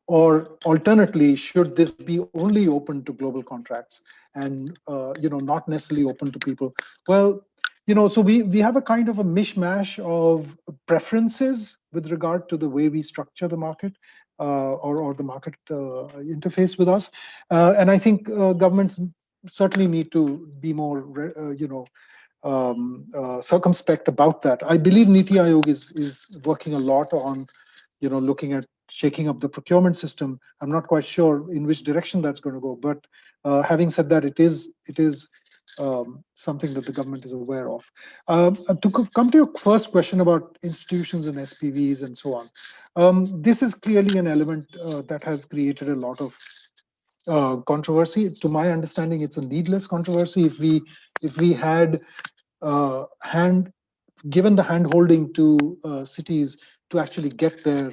Or alternately, should this be only open to global contracts and not necessarily open to people? Well, so we have a kind of a mishmash of preferences with regard to the way we structure the market or the market interface with us. And I think governments certainly need to be more, circumspect about that. I believe Niti Aayog is working a lot on, looking at shaking up the procurement system. I'm not quite sure in which direction that's going to go, but having said that, it is something that the government is aware of. To come to your first question about institutions and SPVs and so on, this is clearly an element that has created a lot of controversy. To my understanding, it's a needless controversy. If we had given the hand-holding to cities to actually get their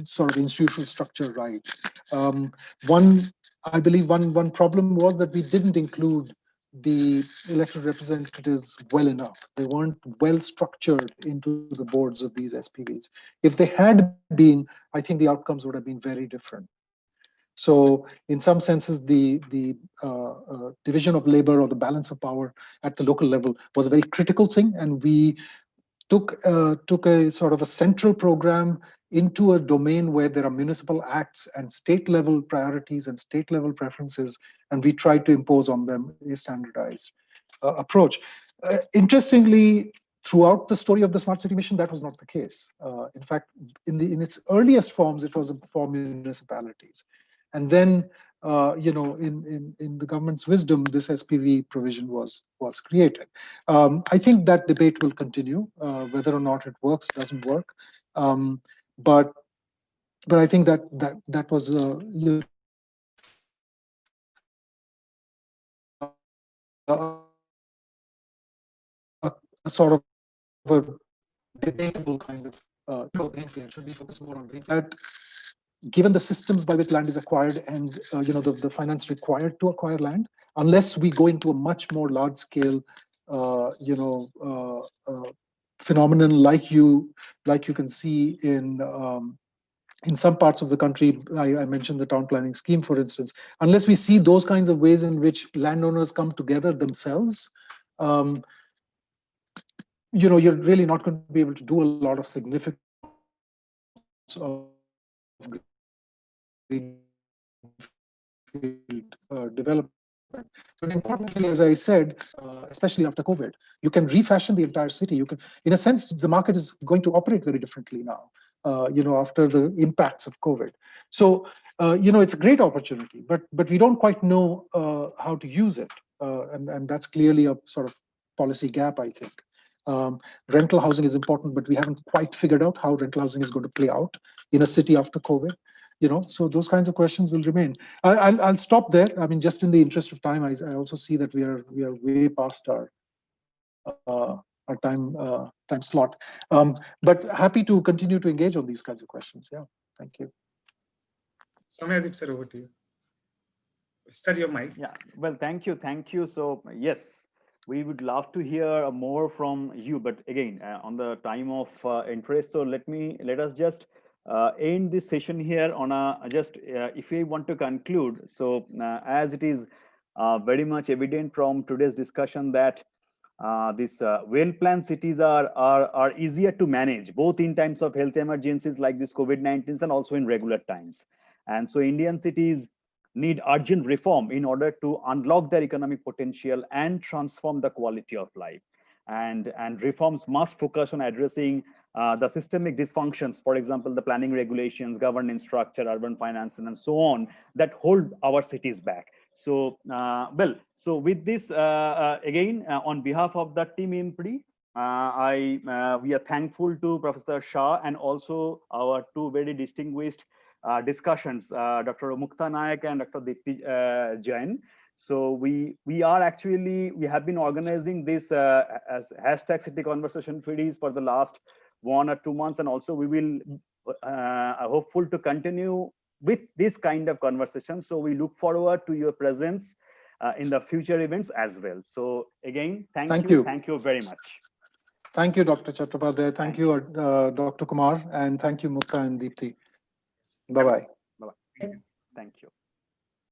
sort of institutional structure right. I believe one problem was that we didn't include the elected representatives well enough. They weren't well structured into the boards of these SPVs. If they had been, I think the outcomes would have been very different. So in some senses, the division of labor or the balance of power at the local level was a very critical thing, and we took a sort of a central program into a domain where there are municipal acts and state level priorities and state level preferences, and we tried to impose on them a standardized approach. Interestingly, throughout the story of the smart city mission, that was not the case. In fact, in its earliest forms, it was for municipalities, and then in the government's wisdom, this SPV provision was created. I think that debate will continue, whether or not it works, doesn't work, but I think that was a sort of a debatable kind of greenfield. Should we focus more on greenfield? Given the systems by which land is acquired and the finance required to acquire land, unless we go into a much more large scale phenomenon like you can see in some parts of the country. I mentioned the town planning scheme, for instance. Unless we see those kinds of ways in which landowners come together themselves, you're really not going to be able to do a lot of significant of development. But importantly, as I said, especially after COVID, you can refashion the entire city. You can, in a sense, the market is going to operate very differently now, after the impacts of COVID. So, it's a great opportunity, but we don't quite know how to use it. And that's clearly a sort of policy gap, I think. Rental housing is important, but we haven't quite figured out how rental housing is going to play out in a city after COVID. So those kinds of questions will remain. I'll stop there. I mean, just in the interest of time, I also see that we are way past our time slot. But happy to continue to engage on these kinds of questions. Yeah, thank you. Soumyadip sir, over to you. Sir, your mic. Yeah, well, thank you. So yes, we would love to hear more from you, but again, on the time of interest, so let us just end this session here on if we want to conclude. So as it is very much evident from today's discussion that these well-planned cities are easier to manage, both in times of health emergencies like this COVID-19 and also in regular times. And so Indian cities need urgent reform in order to unlock their economic potential and transform the quality of life. And reforms must focus on addressing the systemic dysfunctions, for example, the planning regulations, governance structure, urban finance, and so on, that hold our cities back. So, so with this, again, on behalf of the team IMPRI, we are thankful to Professor Shah and also our two very distinguished discussions, Dr. Mukta Nayak and Dr. Deepti Jain. So we have been organizing this as hashtag City Conversation Series for the last 1 or 2 months, and also we will hopeful to continue with this kind of conversation. So we look forward to your presence in the future events as well. So again, thank you very much. Thank you, Dr. Chattopadhyay. Thank you, Dr. Kumar, and thank you, Mukta and Deepti. Bye-bye. Bye-bye. Thank you.